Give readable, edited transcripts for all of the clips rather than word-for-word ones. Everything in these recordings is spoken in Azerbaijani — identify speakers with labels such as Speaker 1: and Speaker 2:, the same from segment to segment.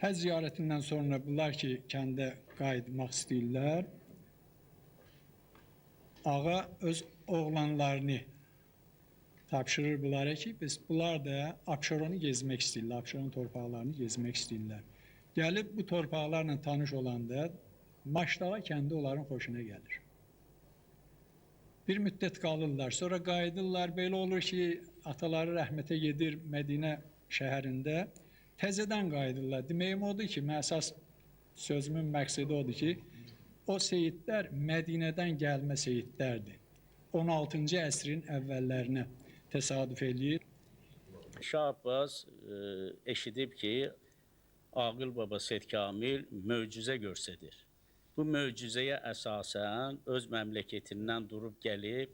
Speaker 1: Həc ziyarətindən sonra bunlar ki, kəndə qayıtmaq istəyirlər, ağa öz oğlanlarını tapşırır bunlara ki, bunlar da Abşeronu gezmək istəyirlər, Abşeron torpaqlarını gezmək istəyirlər. Gəlib bu torpaqlarla tanış olanda Maşdağa kəndi onların xoşuna gəlir. Bir müddət qalırlar, sonra qayıdırlar. Belə olur ki, ataları rəhmətə gedir Mədinə şəhərində, təzədən qayıdırlar. Deməyim odur ki, əsas sözümün məqsədi odur ki, o seyidlər Mədinədən gəlmə seyidlərdir. 16-cı əsrin əvvəllərinə təsadüf eləyir.
Speaker 2: Şah Abbas eşidib ki, Aqil Baba Seyid Kamil möcüzə göstərir. Bu möcüzəyə əsasən öz məmləkətindən durub gəlib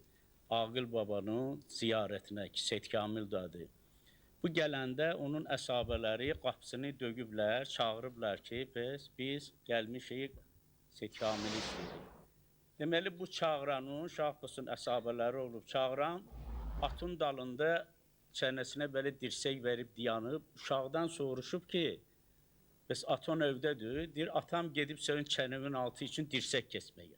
Speaker 2: Aqil Babanın ziyarətinə ki, Seyid Kamil dadır. Bu gələndə onun əsabələri qapısını dögüblər, çağırıblar ki, biz gəlmişik Seyid Kamili istəyirik. Deməli, bu çağıranın, Şah Abbasın əsabələri olub çağıran, atın dalında çənəsinə belə dirsək verib dayanıb, uşaqdan soruşub ki, bəs aton evdədir, deyir, atam gedib sənin çənəmin altı üçün dirsək kesməyə.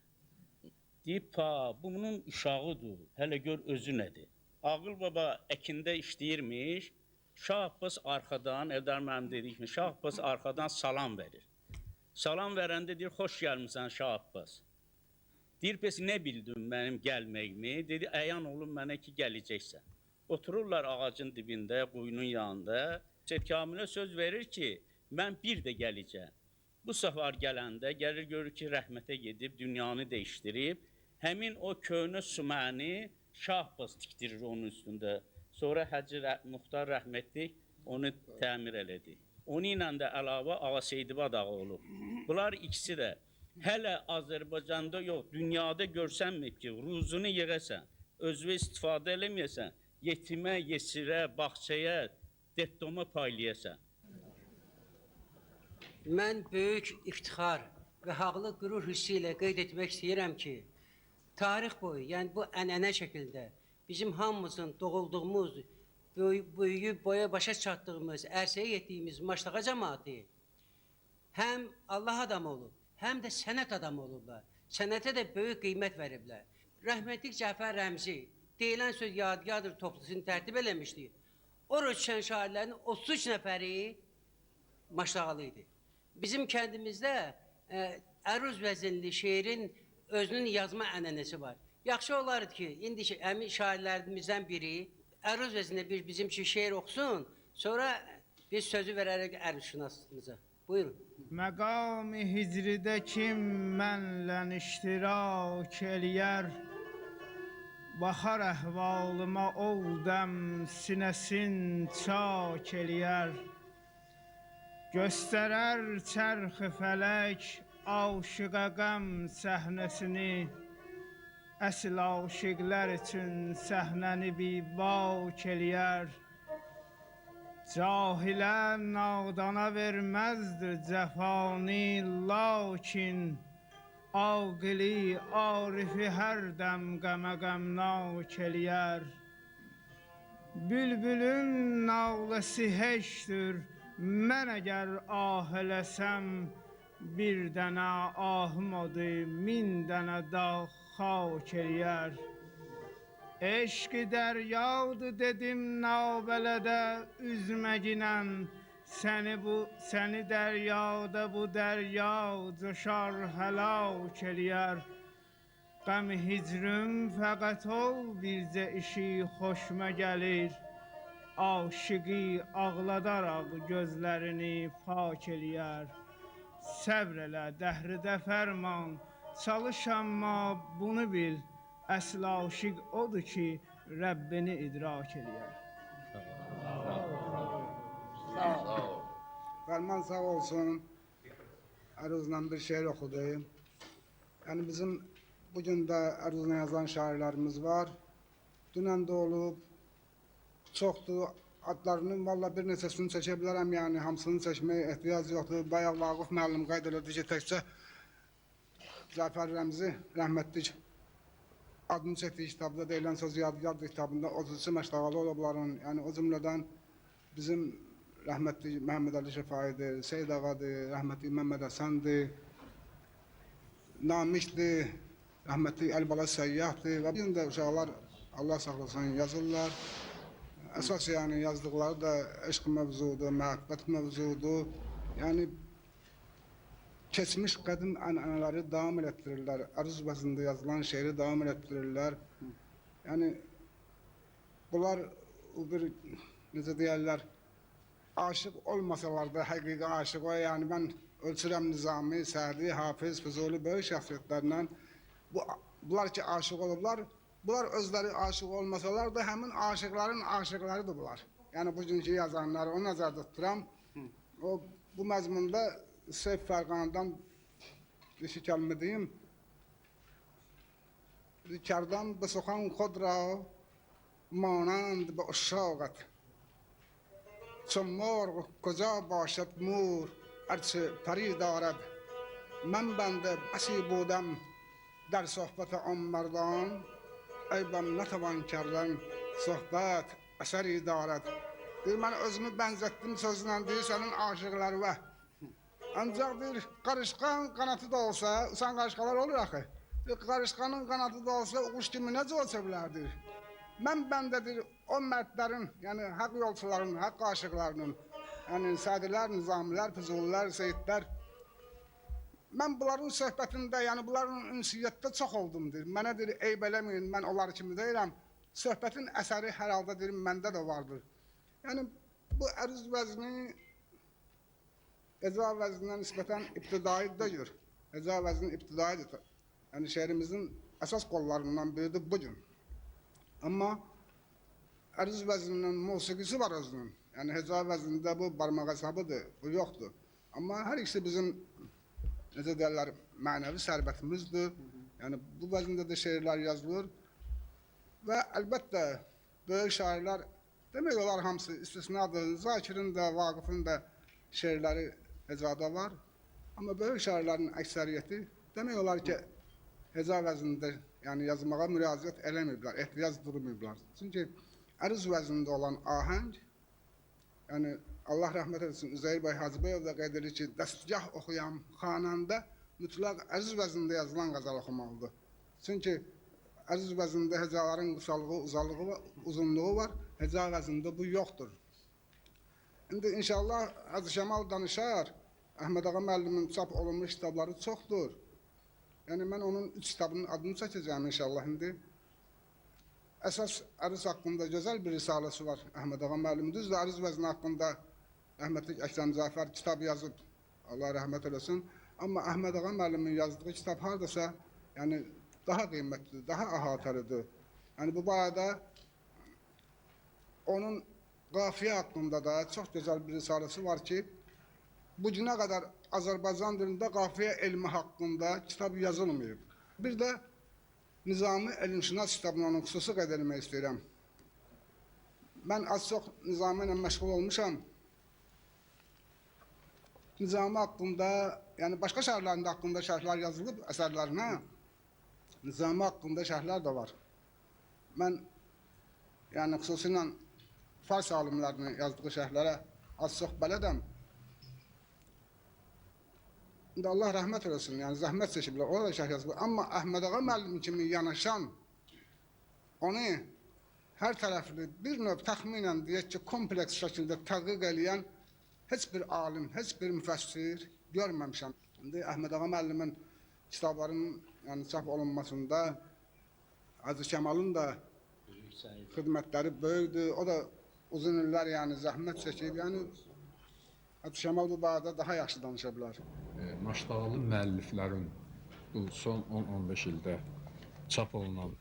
Speaker 2: Deyib, bunun uşağıdır, hələ gör özü nədir. Aqil Baba əkində işləyirmiş, Şah Abbas arxadan, Eldar mənim dedik mi, Şah Abbas arxadan salam verir. Salam verəndə deyir, xoş gəlmişsən Şah Abbas. Deyir, bəs nə bildin mənim gəlməyimi? Dedi, əyan olun mənə ki, gələcəksən. Otururlar ağacın dibində, quyunun yanında. Seyid Kamilə söz verir ki, mən bir də gələcəm. Bu səfər gələndə gəlir görür ki, rəhmətə gedib, dünyanı dəyişdirib, həmin o köhnə süməni Şah Abbas tikdirir onun üstündə. Sonra Hacı Muxtar rəhmətlik onu təmir elədi. Onun ilə də əlavə Ağa Seydibad ağa olub. Bunlar ikisi də hələ Azərbaycanda yox, dünyada görsənməyib ki, ruzunu yığəsən, özünə istifadə eləməyəsən, yetimə, yesirə, bağçaya, dettoma paylayasan.
Speaker 3: Mən böyük iftixar və haqlı qürur hissi ilə qeyd etmək istəyirəm ki, tarix boyu, yəni bu ənənə şəkildə bizim hamımızın doğulduğumuz, böyüyüb boya başa çatdığımız, ərsəyə etdiyimiz Maşdağa cəmaatı həm Allah adamı olub, həm də sənət adamı olublar. Sənətə də böyük qiymət veriblər. Rəhmətlik Cəfər Rəmzi deyilən söz yadigardır toplusunu tərtib eləmişdi. O röşən şairlərin 33 nəfəri Maşdağalı idi. Bizim kəndimizdə əruz vəzinli şeirin özünün yazma ənənəsi var. Yaxşı olardı ki, indi əmin şairlərimizdən biri əruz vəzində bizim üçün şeir oxusun, sonra biz sözü verərək əruzşünasımıza. Buyurun.
Speaker 4: Məqam-ı hicridə kim mənlə iştirak eləyər, baxar əhvalıma oldəm sinəsin çak eləyər. Göstərər çərx-i fələk aşıqa qəm səhnəsini, əsl aşıqlər üçün səhnəni bibak eləyər. Cahilə nadana verməzdi cəfani, lakin aqili, arifi hər dəm qəmə qəmnak eləyər. Bülbülün nağləsi heçdir, mən əgər ah eləsəm, bir dənə ahım odu, min dənə dağ xak eləyər. Eşq-i dəryadır dedim nabələdə üzməginən, səni dəryada bu dərya coşar həlak eləyər. Qəm hicrim fəqət ol bircə işi xoşuma gəlir, aşıqi ağladaraq gözlərini pak eləyər. Səbr elə dəhridə fərman, çalış amma bunu bil, əsl aşiq odur ki, Rəbbini idrak eləyər.
Speaker 5: Fərman sağ olsun, əruzla bir şeir oxudu. Yəni bizim bugün də əruzla yazan şairlərimiz var. Dünən də olub, çoxdur. Adlarının valla bir neçəsini çəkə bilərəm, yəni hamısını çəkməyə ehtiyac yoxdur. Bayaq Vaqif müəllim qeyd elədi ki, təkcə Cəfər Rəmzi rəhmətlik adını çəkdiyi kitabda deyilən söz yadigardır kitabında 33 Maşdağalı olubların, yəni o cümlədən bizim rəhmətli Məhəmməd Ali Şəfaidir, Seyid Ağadır, rəhmətli Məmməd Həsəndir, Namiqdir, rəhmətli Əlibala Səyyahdır və bir də uşaqlar Allah saxlasın yazırlar. Əsas yəni yazdıqları da eşq mövzudur, məhəbbət mövzudur. Yəni keçmiş qədim ənənələri davam elətdirirlər. Əruz vəznində yazılan şeiri davam elətdirirlər. Yəni bunlar bir necə deyirlər, aşıq olmasalar da həqiqi aşıq o. Yəni mən ölçürəm Nizami, Sədi, Hafiz, Füzuli böyük şəxsiyyətlərlə bunlar ki aşıq olublar. Bunlar özləri aşıq olmasalar da həmin aşıqların aşıqlarıdır bunlar. Yəni bugünkü yazanları o nəzərdə tuturam. O bu məzmunda Seyf Fərqandan bir şey kəlmə deyim. Kardan بسخن خود را مانند به اشاقت چون مرغ کجا باشد مور هرچه پری دارد من بنده بسی بودم در صحبت آن مردان عیبم نتوان کردن صحبت əsəri idarət. Deyir, mən özümü bənzətdim sözlə deyir, sənin aşıqları var. Ancaq deyir, qarışqan qanatı da olsa, uçan qarışqalar olur axı. Deyir, qarışqanın qanatı da olsa, uquş kimi necə olsa bilər, deyir. Mən bəndədir o mərdlərin, yəni haqq yolçuların, haqq aşıqlarının, yəni Sədilər, Nizamilər, Füzulilər, Seyidlər. Mən bunların söhbətində, yəni bunların ünsiyyətdə çox oldum, deyir. Mənə deyir, eyb eləməyin, mən onlar kimi deyirəm. Söhbətin əsəri hər halda deyir, məndə də vardır. Yəni bu əruz vəzni ecza vəznindən nisbətən ibtidai deyir. Ecza vəzni ibtidaidir. Yəni şeirimizin əsas qollarından biridir bugün. Amma əruz vəzninin musiqisi var özünün. Yəni ecza vəznində bu barmaq hesabıdır, bu yoxdur. Amma hər ikisi bizim necə deyirlər, mənəvi sərbətimizdir. Yəni bu vəzində də şeirlər yazılır. Və əlbəttə böyük şairlər demək olar hamısı istisnadır. Zakirin də, Vaqifin də şeirləri hecada var. Amma böyük şairlərin əksəriyyəti demək olar ki, heca vəznində yəni yazmağa müraciət eləməyiblər, ehtiyac durmayıblar. Çünki əruz vəznində olan ahəng, yəni Allah rəhmət etsin, Üzeyir bəy Hacıbəyev də qeyd edir ki, dəstgah oxuyan xanəndə mütləq əruz vəznində yazılan qəzəl oxumalıdır. Çünki əruz vəznində hecaların qısalığı, uzunluğu var, heca vəznində bu yoxdur. İndi inşallah Hacı Şəmal danışar, Əhməd Ağa müəllimin çap olunmuş kitabları çoxdur. Yəni mən onun 3 kitabının adını çəkəcəm inşallah indi. Əsas əruz haqqında gözəl bir risaləsi var Əhməd Ağa müəllimin. Düzdür, əruz vəzni haqqında rəhmətli Əkrəm Cəfər kitab yazıb, Allah rəhmət eləsin. Amma Əhməd Ağa müəllimin yazdığı kitab hardasa, yəni daha qiymətlidir, daha əhatəlidir. Yəni bu barədə onun qafiyə haqqında da çox gözəl bir risaləsi var ki, bu günə qədər Azərbaycan dilində qafiyə elmi haqqında kitab yazılmayıb. Bir də Nizami Elmşinas kitabını onun xüsusi qeyd etmək istəyirəm. Mən az çox Nizami ilə məşğul olmuşam. Nizami haqqında, yəni başqa şəhərlərində haqqında şərhlər yazılıb əsərlərinə. Nizami haqqında şərhlər də var. Mən yəni xüsusilə fars alimlərinin yazdığı şərhlərə az çox bələdəm. İndi Allah rəhmət eləsin, yəni zəhmət çəkiblər, o da şərh yazılır. Amma Əhməd Ağa müəllim kimi yanaşan, onu hər tərəfli bir növ təxminən deyək ki, kompleks şəkildə tədqiq eləyən heç bir alim, heç bir müfəssir görməmişəm. İndi Əhməd Ağa müəllimin kitablarının yəni çap olunmasında Hacı Kəmalın da xidmətləri böyükdür. O da uzun illər yəni zəhmət çəkib. Yəni Hacı Kəmal bu barədə daha yaxşı danışa bilər.
Speaker 6: Maştağalı müəlliflərin bu son 10-15 ildə çap olunan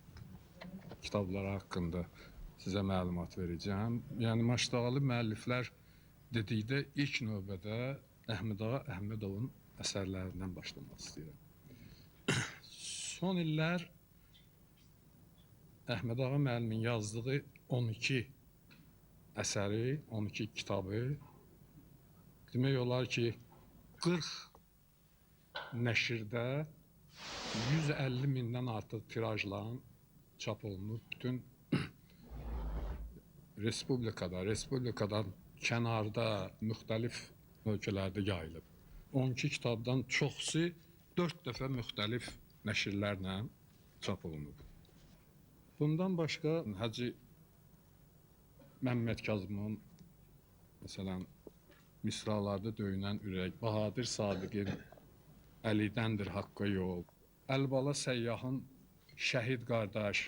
Speaker 6: kitabları haqqında sizə məlumat verəcəm. Yəni Maştağalı müəlliflər dedikdə ilk növbədə Əhməd Ağa Əhmədovun əsərlərindən başlamaq istəyirəm. Son illər Əhməd Ağa müəllimin yazdığı 12 əsəri, 12 kitabı demək olar ki, 40 nəşrdə 150 mindən artıq tirajla çap olunub bütün Respublikadan kənarda, müxtəlif ölkələrdə yayılıb. 12 kitabdan çoxusu 4 dəfə müxtəlif nəşrlərlə çap olunub. Bundan başqa Hacı Məmməd Kazımın məsələn misralarda döyünən ürək, Bahadır Sadiqin Əlidəndir haqqa yol, Əlibala Səyyahın Şəhid qardaş,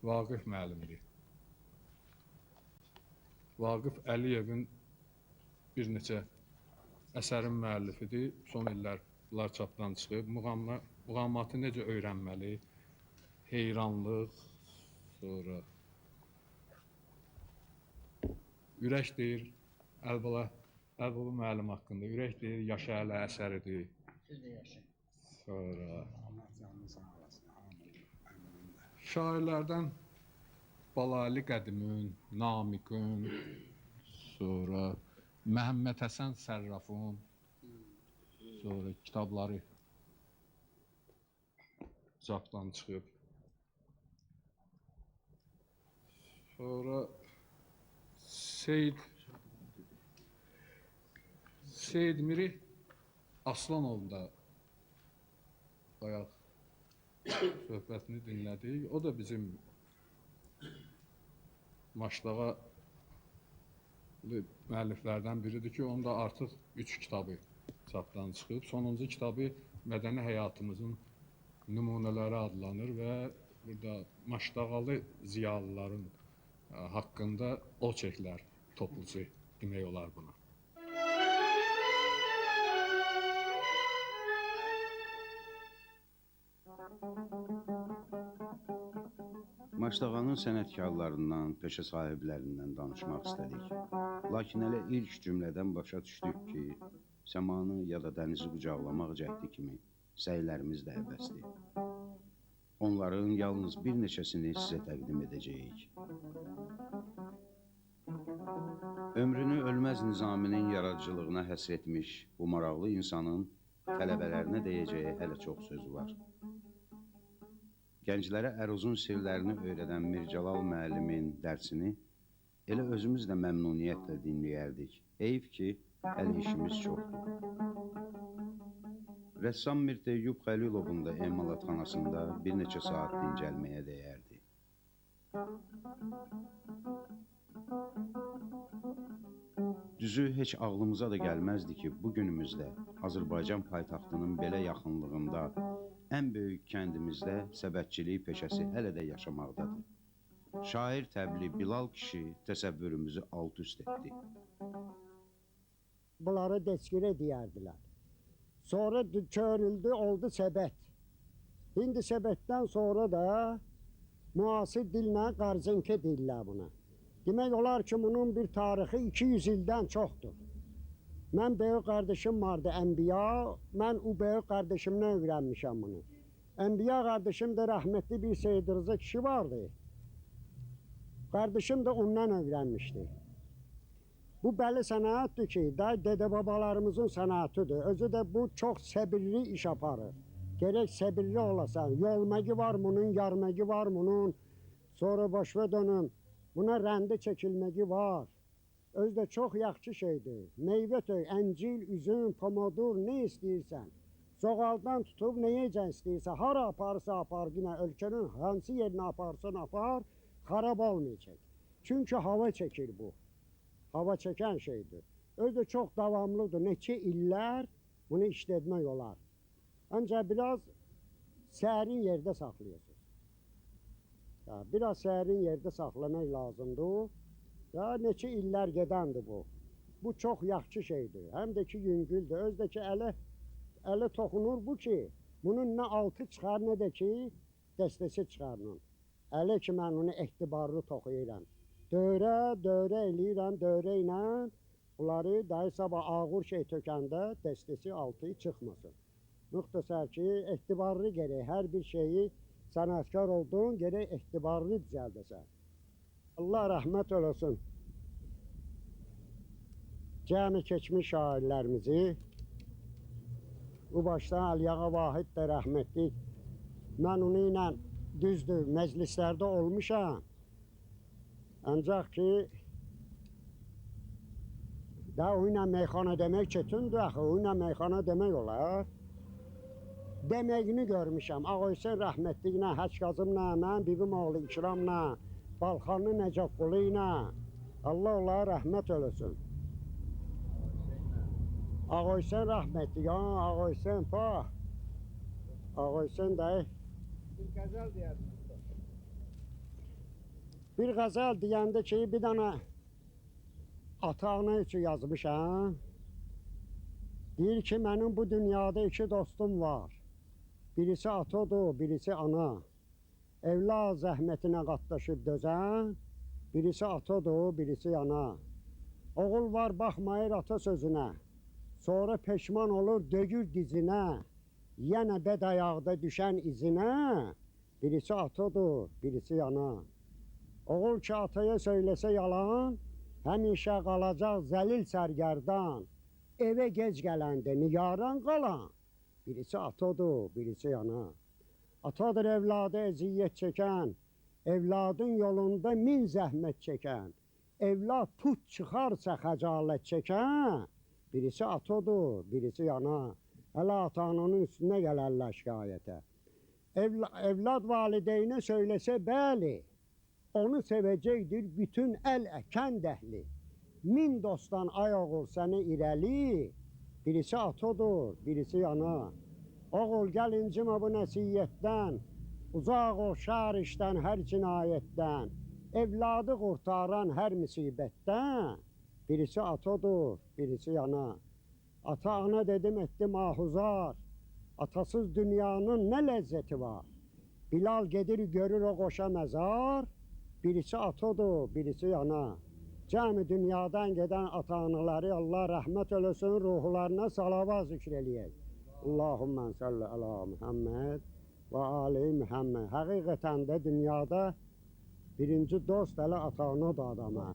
Speaker 6: Vaqif müəllimdir. Vaqif Əliyevin bir neçə əsərin müəllifidir. Son illər bunlar çapdan çıxıb. Muğamatı necə öyrənməli, heyranlıq, sonra Ürək deyir, Əlibala müəllim haqqında. Ürək deyir, yaşa hələ əsəridir. Sonra şairlərdən Balali Qədimün, Namiqin, sonra Məhəmməd Həsən Sərrafın, sonra kitabları çapdan çıxıb. Sonra Seyid Miri Aslanov'un da bayaq söhbətini dinlədik. O da bizim Maşdağa müəlliflərdən biridir ki, onda artıq 3 kitabı çapdan çıxıb. Sonuncu kitabı Mədəni Həyatımızın Nümunələri adlanır və burada Maşdağalı ziyalıların haqqında oçeklər toplusu demək olar buna.
Speaker 7: Maşdağanın sənətkarlarından, peşə sahiblərindən danışmaq istədik. Lakin elə ilk cümlədən başa düşdük ki, səmanı ya da dənizi qucaqlamaq cəhdi kimi səylərimiz də əbəsdir. Onların yalnız bir neçəsini sizə təqdim edəcəyik. Ömrünü ölməz Nizaminin yaradıcılığına həsr etmiş bu maraqlı insanın tələbələrinə deyəcəyi hələ çox sözü var. Gənclərə əruzun sirlərini öyrədən Mir Cəlal müəllimin dərsini elə özümüz də məmnuniyyətlə dinləyərdik. Heyf ki, hələ işimiz çoxdur. Rəssam Mir Teyyub Xəlilovun da emalatxanasında bir neçə saat dincəlməyə dəyərdi. Düzü heç ağlımıza da gəlməzdi ki, bu günümüzdə Azərbaycan paytaxtının belə yaxınlığında, ən böyük kəndimizdə səbətçilik peşəsi hələ də yaşamaqdadır. Şair təbli Bilal kişi təsəvvürümüzü alt üst etdi.
Speaker 8: Bunları deçkirə deyərdilər. Sonra körüldü, oldu səbət. İndi səbətdən sonra da müasir dillə qarzinkə deyirlər buna. Demək olar ki, bunun bir tarixi 200 ildən çoxdur. Mən böyük qardaşım vardı, Ənbiya. Mən o böyük qardaşımdan öyrənmişəm bunu. Ənbiya qardaşım da rəhmətli bir Seyid Rıza kişi vardı. Qardaşım da ondan öyrənmişdi. Bu bəli sənətdir ki, dədə-babalarımızın sənətidir. Özü də bu çox səbirli iş aparır. Gerək səbirli olasan. Yolməgi var bunun, yarməgi var bunun. Sonra başva dönüm. Buna rəndi çəkilməgi var. Özü də çox yaxşı şeydir. Meyvə töy, əncil, üzüm, pomodur, nə istəyirsən. Soğaldan tutub nə yiyəcən istəyirsən. Hara aparsa apar, yine ölkənin hansı yerinə aparsan apar, xarab olmayacaq. Çünki hava çəkir bu. Hava çəkən şeydir. Özü də çox davamlıdır. Neçə illər bunu işlətmək olar. Ancaq biraz sərin yerdə saxlayasın. Biraz sərin yerdə saxlamaq lazımdır. Neçə illər gedəndir bu. Bu çox yaxşı şeydir. Həm də ki, yüngüldür. Özü də ki, ələ toxunur bu ki, bunun nə altı çıxar, nə də ki, dəstəsi çıxarın. Ələ ki, mən onu ehtibarlı toxuyuram. Dövrə eləyirəm, dövrə ilə bunları dahi sabah ağır şey tökəndə dəstəsi altı çıxmasın. Müxtəsər ki, ehtibarlı gerək. Hər bir şeyi sənətkar olduğun gerək ehtibarlı düzəldəsən. Allah rəhmət eləsin. Cəmi keçmiş şairlərimizi, bu başdan Əliyağa Vahid də rəhmətlik. Mən onu ilə düzdür, məclislərdə olmuşam. Ancaq ki, o ilə meyxana demək çətindir axı, o ilə meyxana demək olar. Deməyini görmüşəm. Ağaysen rəhmətliklə, Həçqazımla, mən bibim oğlu İkramla, Balxanlı Nəcəf qulu ilə. Allah onlara rəhmət eləsin. Ağaysen rəhmətlik, Ağaysen pa. Ağaysen də.
Speaker 4: Bir qəzəl deyərdiniz.
Speaker 8: Bir qəzəl deyəndə ki, bir dənə ata-ana üçün yazmışam. Deyir ki, mənim bu dünyada iki dostum var. Birisi atadır, birisi ana. Evlad zəhmətinə qatlaşıb dözən, birisi atadır, birisi ana. Oğul var, baxmayır ata sözünə. Sonra peşman olur, dögür dizinə. Yenə bəd ayaqda düşən izinə. Birisi atadır, birisi ana. Oğul ki, ataya söyləsə yalan, həmişə qalacaq zəlil sərgərdan. Evə gec gələndə nigaran qalan. Birisi atadır, birisi ana. Atadır evladı əziyyət çəkən, evladın yolunda min zəhmət çəkən. Evlad put çıxarsa xəcalət çəkən, birisi atadır, birisi ana. Hələ ata-ananın üstünə gələrlər şikayətə. Evlad valideynə söyləsə bəli, onu sevəcəkdir bütün əl-əkən dəhli. Min dostdan ayaq ol səni irəli, birisi atadır, birisi ana. Oğul gəl incimə bu nəsiyyətdən, uzaq ol şər işdən, hər cinayətdən, evladı qurtaran hər müsibətdən, birisi atadır, birisi ana. Ata-ana dedim etdi mahuzar, atasız dünyanın nə ləzzəti var. Bilal gedir görür o qoşa məzar, birisi atadır, birisi ana. Cəmi dünyadan gedən ata-anaları Allah rəhmət eləsin, ruhlarına salavat zikr eləyək. Allahümmə salli ala Muhammed və ali Muhammed. Həqiqətən də dünyada birinci dost hələ ata-ana da adama.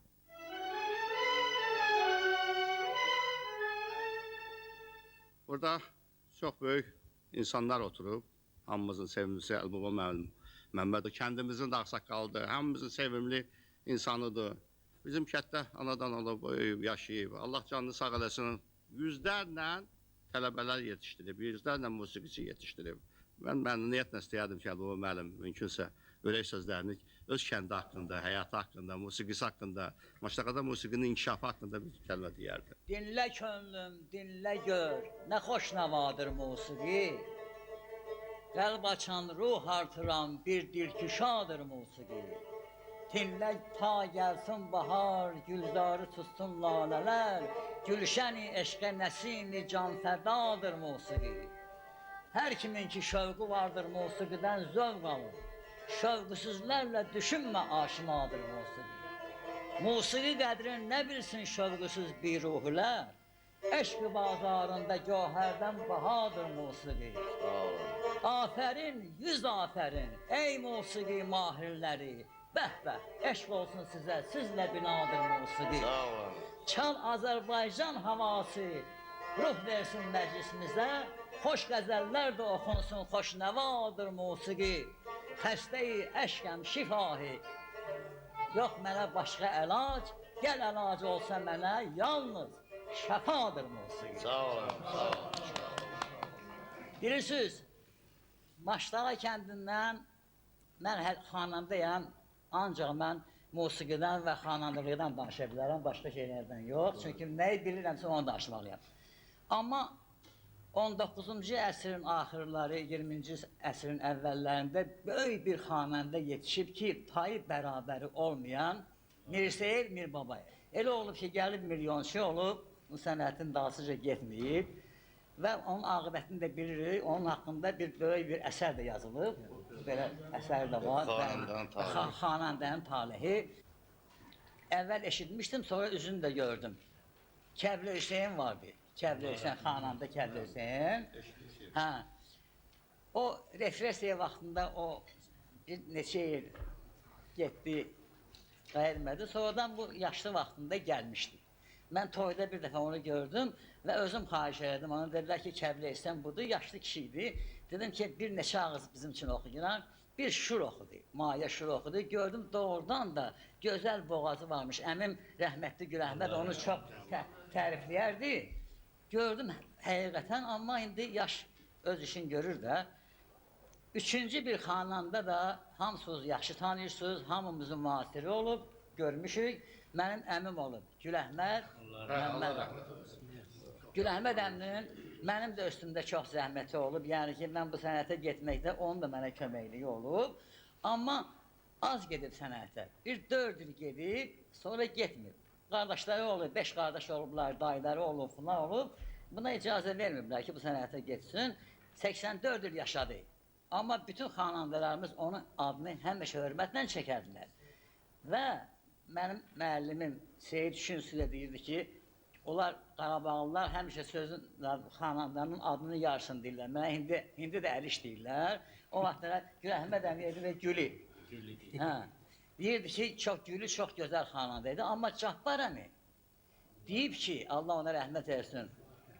Speaker 9: Burada çox böyük insanlar oturub. Hamımızın sevimlisi Əlbaba Məmmədov, kəndimizin də ağsaqqalıdır, hamımızın sevimli insanıdır. Bizim kətdə anadan olub, böyüyüb, yaşayıb. Allah canını sağ eləsin. Yüzlərlə tələbələr yetişdirib, yüzlərlə musiqiçi yetişdirib. Mən məmnuniyyətlə istəyərdim ki, Əlbaba müəllim mümkünsə ürək sözlərini öz kəndi haqqında, həyatı haqqında, musiqisi haqqında, Maştağada musiqinin inkişafı haqqında bir kəlmə deyərdi.
Speaker 10: Dinlə könlüm, dinlə gör, nə xoş nəvadır musiqi. Qəlb açan ruh artıran bir dilküşadır musiqi. Dinlə ta gəlsin bahar, gülzarı tutsun lalələr, gülşəni eşqə nəsimi canfədadır musiqi. Hər kimin ki şövqü vardır musiqidən zövq alır. Şövqsüzlərlə düşünmə aşinadır musiqi. Musiqi qədrini nə bilsin şövqsüz bir ruhlər. Eşq bazarında gövhərdən bahadır musiqi. Afərin, 100 afərin, ey musiqi mahirləri. Bəh bəh, eşq olsun sizə, sizlə binadır musiqi. Çal Azərbaycan havası, ruh versin məclisimizə. Xoş qəzəllər də oxunsun, xoş nəvadır musiqi. Xəstəyi əşqəm şifahi, yox mənə başqa əlac, gəl əlac olsa mənə yalnız şəfadır musiqi.
Speaker 9: Sağ olun, sağ olun.
Speaker 10: Bilirsiniz, Maştağa kəndindən mən xanəndəyəm, ancaq mən musiqidən və xanəndəlikdən danışa bilərəm, başqa şeylərdən yox. Çünki nəyi bilirəmsə onu danışmalıyam. Amma 19-cu əsrin axırları, 20-ci əsrin əvvəllərində böyük bir xanəndə yetişib ki, payı bərabəri olmayan Mirseyir Mirbabayev. Elə olub ki, gəlib milyonçu olub, bu sənətin dağısıca getməyib və onun aqibətini də bilirik, onun haqqında bir böyük bir əsər də yazılıb, belə əsər də var, xanəndənin talehi. Əvvəl eşitmişdim, sonra üzünü də gördüm. Kəbli Hüseyin var bir. Kəbli Hüseyin, xananda Kəbli Hüseyin. Hə. O repressiya vaxtında o bir neçə il getdi, qayıtmadı. Sonradan bu yaşlı vaxtında gəlmişdi. Mən toyda bir dəfə onu gördüm və özüm xahiş elədim. Ona dedilər ki, Kəbli Hüseyin budur, yaşlı kişi idi. Dedim ki, bir neçə ağız bizim üçün oxuyuram. Bir şur oxudu, Maya şur oxudu. Gördüm doğrudan da gözəl boğazı varmış. Əmim rəhmətli Güləhməd onu çox tərifləyərdi. Gördüm həqiqətən, amma indi yaş öz işini görür də. Üçüncü bir xananda da hamısınız yaxşı tanıyırsınız, hamımızın müasiri olub, görmüşük. Mənim əmim olub, Güləhməd Məmmədov. Güləhməd əminin mənim də üstümdə çox zəhməti olub. Yəni ki, mən bu sənətə getməkdə onun da mənə köməkliyi olub. Amma az gedib sənətə. Bir 4 il gedib, sonra getmir. Qardaşları olub, 5 qardaş olublar, dayıları olub, bunlar olub. Buna icazə vermiblər ki, bu sənətə getsin. 84 il yaşadı. Amma bütün xanandalarımız onun adını həmişə hörmətlə çəkərdilər. Və mənim müəllimim Seyid Şünsi də deyirdi ki, onlar Qarabağlılar həmişə sözün xanandanın adını yarısın deyirlər. Mənə indi də əliş deyirlər. O vaxtlara Güləhməd əmi və Gülü. Deyirdi ki, çox Gülü çox gözəl xanandaydı. Amma Cabbar əmi deyib ki, Allah ona rəhmət etsin,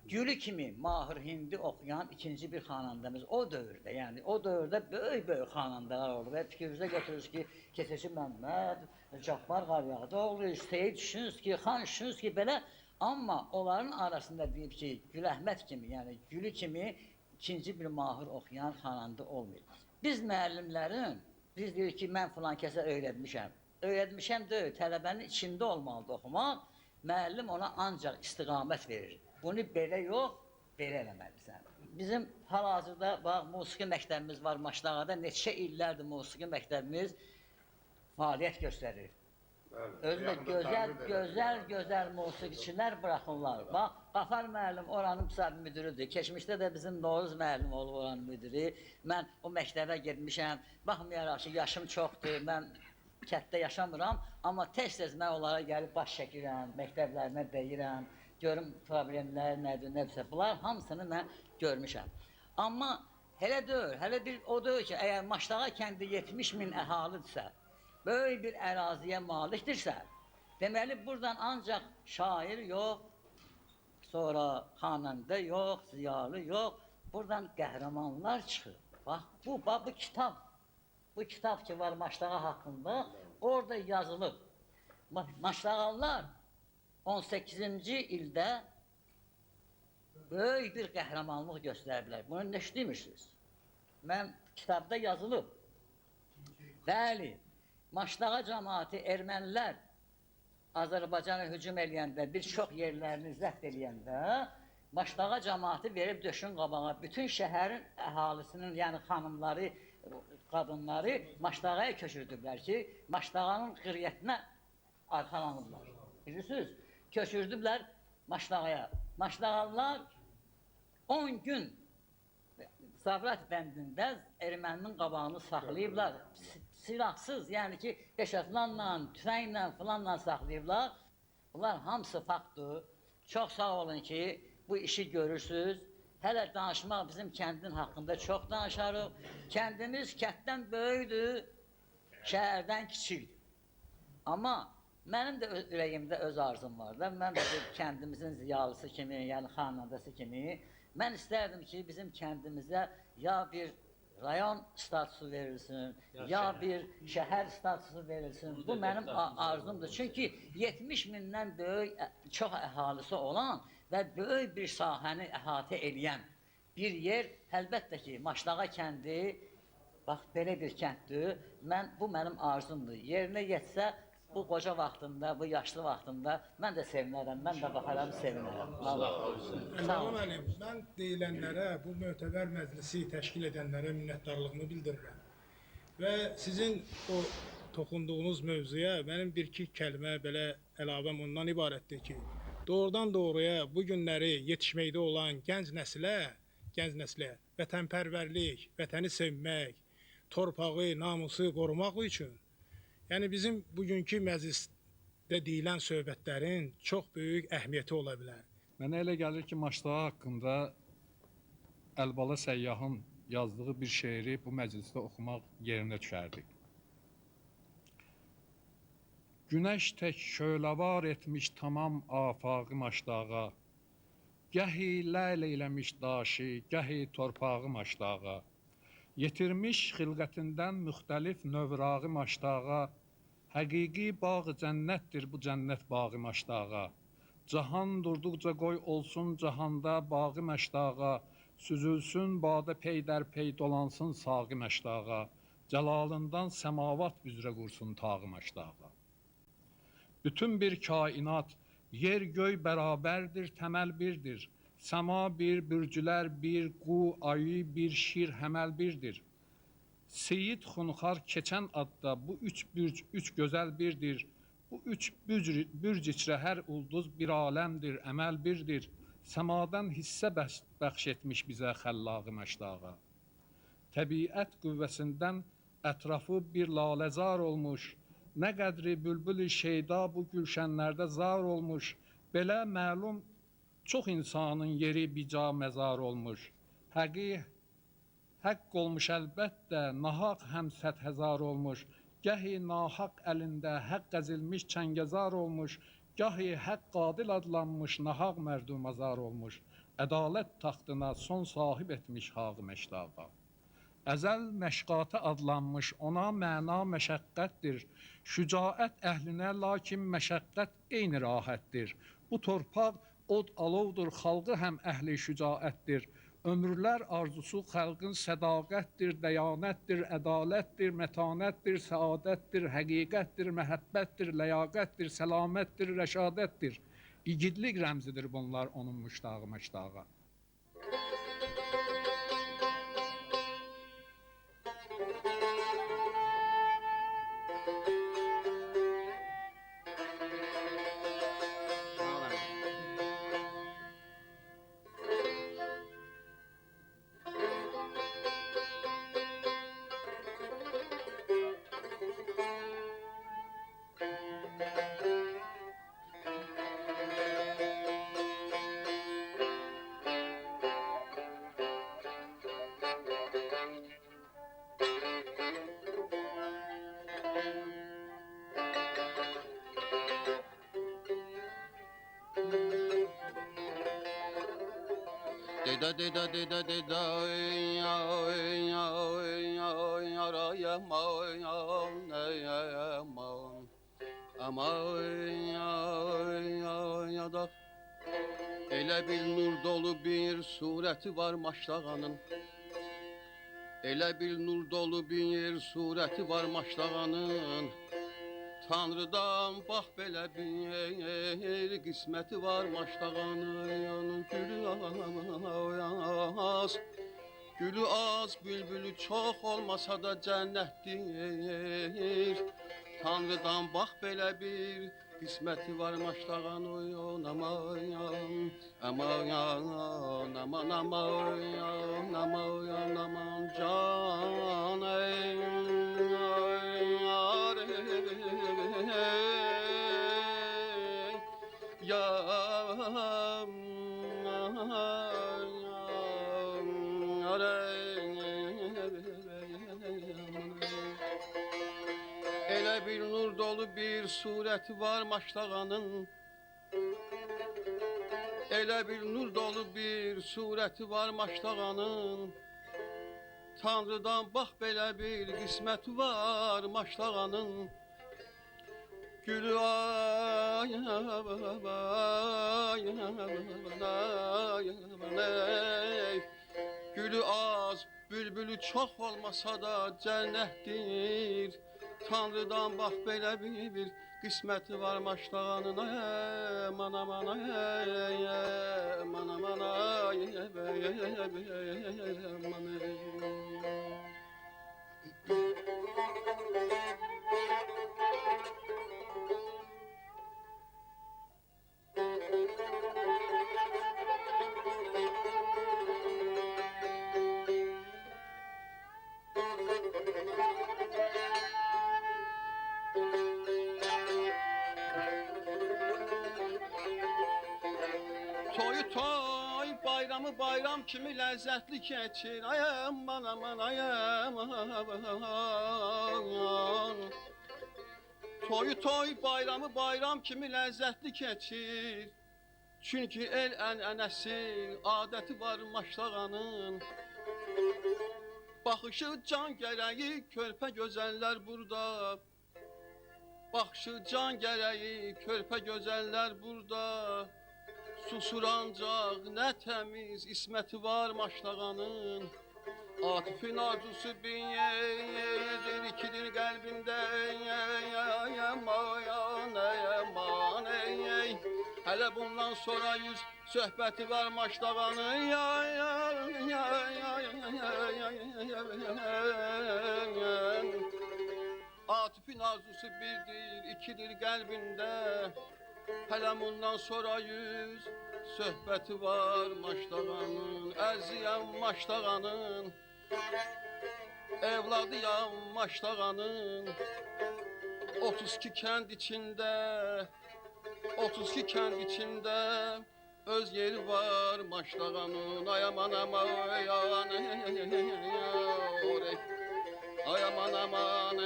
Speaker 10: Gülü kimi mahir hindi oxuyan ikinci bir xanandamız o dövrdə, yəni o dövrdə böyük xanandalar oldu və fikrinizə götürürüz ki, Keçəçi Məmməd, Cabbar Qaryağdıoğlu, Seyid Şünski, Xan Şünski belə, amma onların arasında deyib ki, Güləhməd kimi, yəni Gülü kimi ikinci bir mahir oxuyan xananda olmayır. Biz müəllimlərin, biz deyirik ki, mən filan kəsə öyrətmişəm. Öyrətmişəm deyil, tələbənin içində olmalıdır oxumaq, müəllim ona ancaq istiqamət verir. Bunu belə yox, belə eləməlisən. Bizim hal-hazırda musiqi məktəbimiz var Maştağada, neçə illərdir musiqi məktəbimiz fəaliyyət göstərir. Özü də gözəl musiqiçilər buraxırlar. Bax, Qafar müəllim oranın psab müdürüdür. Keçmişdə də bizim Novruz müəllim olub oranın müdürü. Mən o məktəbə getmişəm. Baxmayaraq ki, yaşım çoxdur, mən kətdə yaşamıram. Amma tez-tez mən onlara gəlib baş çəkirəm, məktəblərinə deyirəm. Görüm problemlər nədir, nədirsə. Bunlar hamısını mən görmüşəm. Amma hələ deyil, hələ bir o deyil ki, əgər Maştağa kəndi 70 min əhalidirsə, böyük bir əraziyə malikdirsə, deməli buradan ancaq şair yox, sonra xanəndə yox, ziyalı yox, buradan qəhrəmanlar çıxır. Bax, bu kitab ki var Maştağa haqqında, orada yazılıb. Maştağalılar 18-ci ildə böyük bir qəhrəmanlıq göstəriblər. Bunu nə deyirsiniz? Mən kitabda yazılıb. Bəli, Maşdağa cəmaəti ermənilər Azərbaycana hücum eləyəndə, bir çox yerlərini zəbt eləyəndə, Maşdağa cəmaəti verib döşün qabağa bütün şəhərin əhalisinin, yəni xanımları, qadınları Maşdağaya köçürdüblər ki, Maşdağanın qürriyyətinə arxalanırlar. Bilirsiniz, köçürdüblər Maşdağaya. Maşdağalılar 10 gün Zavrat bəndində erməninin qabağını saxlayıblar. Silahsız, yəni ki, peşəflanla, tüfənglə filanla saxlayıblar. Bunlar hamısı faktdır. Çox sağ olun ki, bu işi görürsünüz. Hələ danışmaq bizim kəndin haqqında çox danışarıq. Kəndimiz kənddən böyükdür, şəhərdən kiçikdir. Amma mənim də ürəyimdə öz arzum var da. Mən də kəndimizin ziyalısı kimi, yəni xanəndəsi kimi, mən istərdim ki, bizim kəndimizə ya bir rayon statusu verilsin, ya bir şəhər statusu verilsin. Bu mənim arzumdur. Çünki 70 mindən böyük, çox əhalisi olan və böyük bir sahəni əhatə eləyən bir yer, əlbəttə ki, Maşdağa kəndi, bax, belə bir kənddir. Bu mənim arzumdur. Yerinə yetsə, bu qoca vaxtında, bu yaşlı vaxtında mən də sevinərəm, mən də baxaram, sevinərəm.
Speaker 4: Əmrəman müəllim, mən deyilənlərə, bu mötəbər məclisi təşkil edənlərə minnətdarlığımı bildirirəm. Və sizin o toxunduğunuz mövzuya mənim bir-iki kəlmə belə əlavəm ondan ibarətdir ki, doğrudan doğruya bu günləri yetişməkdə olan gənc nəslə vətənpərvərlik, vətəni sevmək, torpağı, namusu qorumaq üçün, yəni bizim bugünkü məclisdə deyilən söhbətlərin çox böyük əhəmiyyəti ola bilər.
Speaker 6: Mənə elə gəlir ki, Maşdağa haqqında Əlibala Səyyahın yazdığı bir şeiri bu məclisdə oxumaq yerinə düşərdik. Günəş tək şöləvar etmiş tamam afağı Maşdağa, gəhi ləl eyləmiş daşı, gəhi torpağı Maşdağa, yetirmiş xilqətindən müxtəlif növrağı Maşdağa, həqiqi bağı cənnətdir bu cənnət bağı Maşdağa, cahan durduqca qoy olsun cahanda bağı Maşdağa, süzülsün badə peydərpey dolansın sağı Maşdağa, cəlalından səmavat üzrə qursun tağı Maşdağa. Bütün bir kainat, yer göy bərabərdir, təməl birdir. Səma bir, bürcülər bir, qu, ayı bir, şir, həməl birdir. Seyid Xunxar keçən adda bu üç bürc, üç gözəl birdir. Bu üç bürc içrə hər ulduz bir aləmdir, əməl birdir. Səmadan hissə bəxş etmiş bizə xəllaqı Maşdağa. Təbiət qüvvəsindən ətrafı bir laləzar olmuş, nə qədri bülbül-i şeyda bu gülşənlərdə zar olmuş, belə məlum çox insanın yeri bica məzar olmuş. Haqq olmuş əlbəttə, nahaq həm sədhəzar olmuş, gəhi nahaq əlində haqq əzilmiş çəngəzar olmuş, gahi haqq qadil adlanmış, nahaq mərdumazar olmuş, ədalət taxtına son sahib etmiş hağı Maşdağa. Əzəl məşqatı adlanmış, ona məna məşəqqətdir, şücaət əhlinə lakin məşəqqət eyni rahətdir. Bu torpaq od alovdur, xalqı həm əhli şücaətdir. Ömürlər arzusu xalqın sədaqətdir, dəyanətdir, ədalətdir, mətanətdir, səadətdir, həqiqətdir, məhəbbətdir, ləyaqətdir, səlamətdir, rəşadətdir. İgidlik rəmzidir bunlar onun Muştağı Maşdağa.
Speaker 9: Elə bil nur dolu bir surəti var Maşdağanın. Elə bil nur dolu bir surəti var Maşdağanın. Tanrıdan bax belə bir qisməti var Maştağanın gülü az. Gülü az, bülbülü çox olmasa da cənnətdir. Tanrıdan bax belə bir qisməti var Maştağanın aman aman aman aman aman aman can Elə bir nur dolu bir surəti var Maştağanın. Elə bir nur dolu bir surəti var Maştağanın. Tanrıdan bax belə bir qisməti var Maştağanın. Gülü ay Gülü az, bülbülü çox olmasa da cənnətdir. Tanrıdan bax belə bir qisməti var Maştağanın. Aman aman aman aman aman Toyu toy, bayramı bayram kimi ləzzətli keçir. Ay aman aman ay aman. Toyu toy, bayramı bayram kimi ləzzətli keçir. Çünki el ənənəsi, adəti var Maştağanın. Baxışı can gərəyi, körpə gözəllər burada. Baxışı can gərəyi, körpə gözəllər burada. Susur ancaq nə təmiz isməti var Maştağanın. Atifin arzusu bin yerdir, ikidir qəlbimdə. Aman ey. Hələ bundan sonra yüz söhbəti var Maştağanın. Atifin arzusu birdir, ikidir qəlbimdə. Hələ bundan sonra yüz söhbəti var Maştağanın. Əziyəm Maştağanın, evladıyam Maştağanın. 32 kənd içində, 32 kənd içində öz yeri var Maştağanın. Ay aman aman ay aman ay aman aman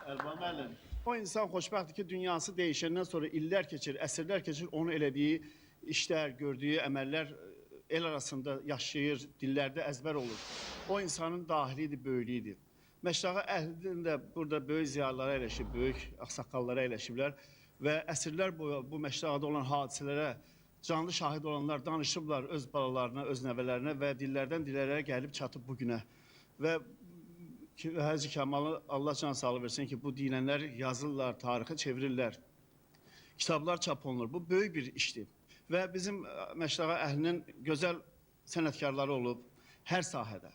Speaker 11: Əlvan müəllim, o insan xoşbəxtdir ki, dünyası dəyişəndən sonra illər keçir, əsrlər keçir, onun elədiyi işlər, gördüyü əməllər el arasında yaşayır, dillərdə əzbər olur. O insanın dahilidir, böyüklüyüdür. Məştaqa əhlinin də burada böyük ziyarlara əyləşib, böyük ağsaqqallara əyləşiblər və əsrlər boyu bu Məştaqada olan hadisələrə canlı şahid olanlar danışıblar öz balalarına, öz nəvələrinə və dillərdən dillərə gəlib çatıb bugünə. Və Həzi Kəmalı Allah can sağlığı versin ki, bu deyilənlər yazırlar, tarixi çevirirlər, kitablar çap olunur. Bu böyük bir işdir. Və bizim Məştaqa əhlinin gözəl sənətkarları olub hər sahədə,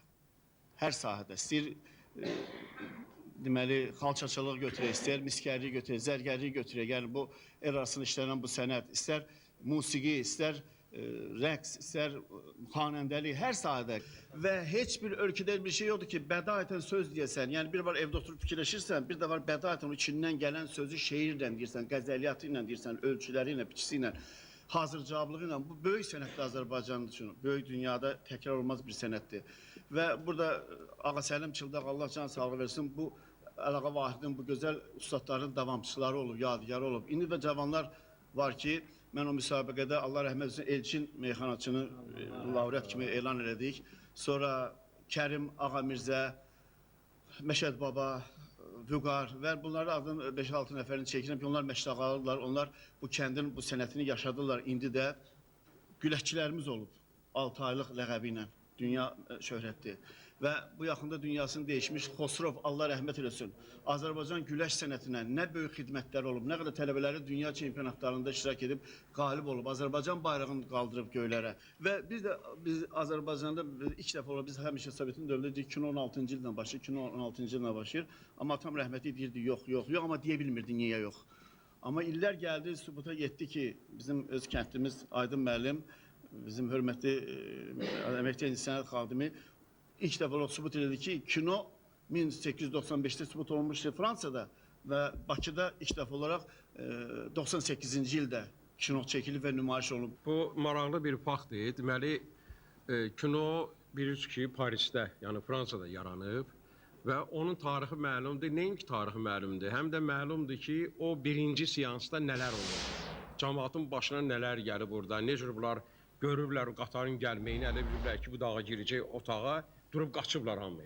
Speaker 11: istəyir deməli, xalçaçılıq götürək, istəyir miskərliyi götürək, zərgərliyi götürək, yəni bu el arasında işlənən bu sənət, istər musiqi, istər rəqs, istər xanəndəlik, hər sahədə və heç bir ölkədə bir şey yoxdur ki, bədayətən söz deyəsən, yəni bir var evdə oturub fikirləşirsən, bir də var bədayətən o içindən gələn sözü şeirlə deyirsən, qəzəliyyatı ilə deyirsən, ölçüləri ilə, biçisi ilə, hazır cavablığı ilə, bu böyük sənətdir Azərbaycan üçün, böyük dünyada təkrar olmaz bir sənətdir. Və burada Ağa Səlim Çıldaq, Allah can sağlığı versin, bu Əlağa Vahidin bu gözəl ustadların davamçıları olub, yadigarı olub. İndi də cavanlar var ki, mən o müsabiqədə Allah rəhmət etsin Elçin meyxanaçını laureat kimi elan elədik. Sonra Kərim Ağa Mirzə, Məşəd Baba, Vüqar və bunların adını 5-6 nəfərini çəkirəm ki, onlar məştəqalıdırlar, onlar bu kəndin bu sənətini yaşadırlar. İndi də güləşçilərimiz olub 6 aylıq ləqəbi ilə dünya şöhrətli. Və bu yaxında dünyasını dəyişmiş Xosrov, Allah rəhmət eləsin, Azərbaycan güləş sənətinə nə böyük xidmətləri olub, nə qədər tələbələri dünya çempionatlarında iştirak edib, qalib olub, Azərbaycan bayrağını qaldırıb göylərə. Və biz Azərbaycanda ilk dəfə olub, biz həmişə Sovetin dövründə 2016-cı ildən başlayır, 2016-cı ildən başlayır. Amma atam rəhməti deyirdi, yox, amma deyə bilmirdi niyə yox. Amma illər gəldi, sübuta yetdi ki, bizim öz kəndimiz Aydın müəllim, bizim hörmətli əməkdar incəsənət xadimi ilk dəfə olaraq sübut edildi ki, kino 1895-də sübut olmuşdu Fransada və Bakıda ilk dəfə olaraq 98-ci ildə kino çəkilib və nümayiş olunub.
Speaker 12: Bu maraqlı bir faktdır. Deməli, kino bilirsiniz ki, Parisdə, yəni Fransada yaranıb və onun tarixi məlumdur. Nəinki tarixi məlumdur, həm də məlumdur ki, o birinci seansda nələr olur. Cəmaatın başına nələr gəlib burada, necə bunlar görürlər qatarın gəlməyini, elə bilirlər ki, bu dağa girəcək otağa, durub qaçıblar hamı.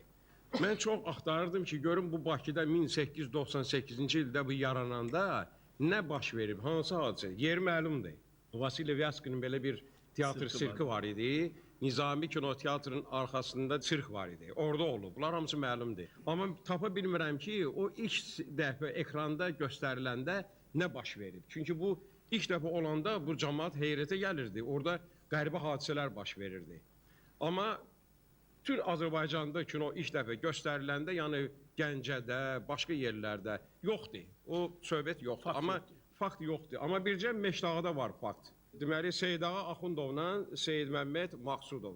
Speaker 12: Mən çox axtarırdım ki, görüm bu Bakıda 1898-ci ildə bu yarananda nə baş verib, hansı hadisə? Yer məlumdur. Vasile Vyaskinin belə bir teatr sirki var idi. Nizami Kinoteatrın arxasında sirk var idi. Orada olub. Bunlar hamısı məlumdur. Amma tapa bilmirəm ki, o ilk dəfə ekranda göstəriləndə nə baş verib? Çünki bu ilk dəfə olanda bu cəmaat heyrətə gəlirdi. Orada qəribə hadisələr baş verirdi. Amma bütün Azərbaycanda kino ilk dəfə göstəriləndə, yəni Gəncədə, başqa yerlərdə yoxdur. O söhbət yoxdur. Amma fakt yoxdur. Amma bircə Meşdağda var fakt. Deməli, Seydağa Axundovla Seyid Məmməd Maqsudov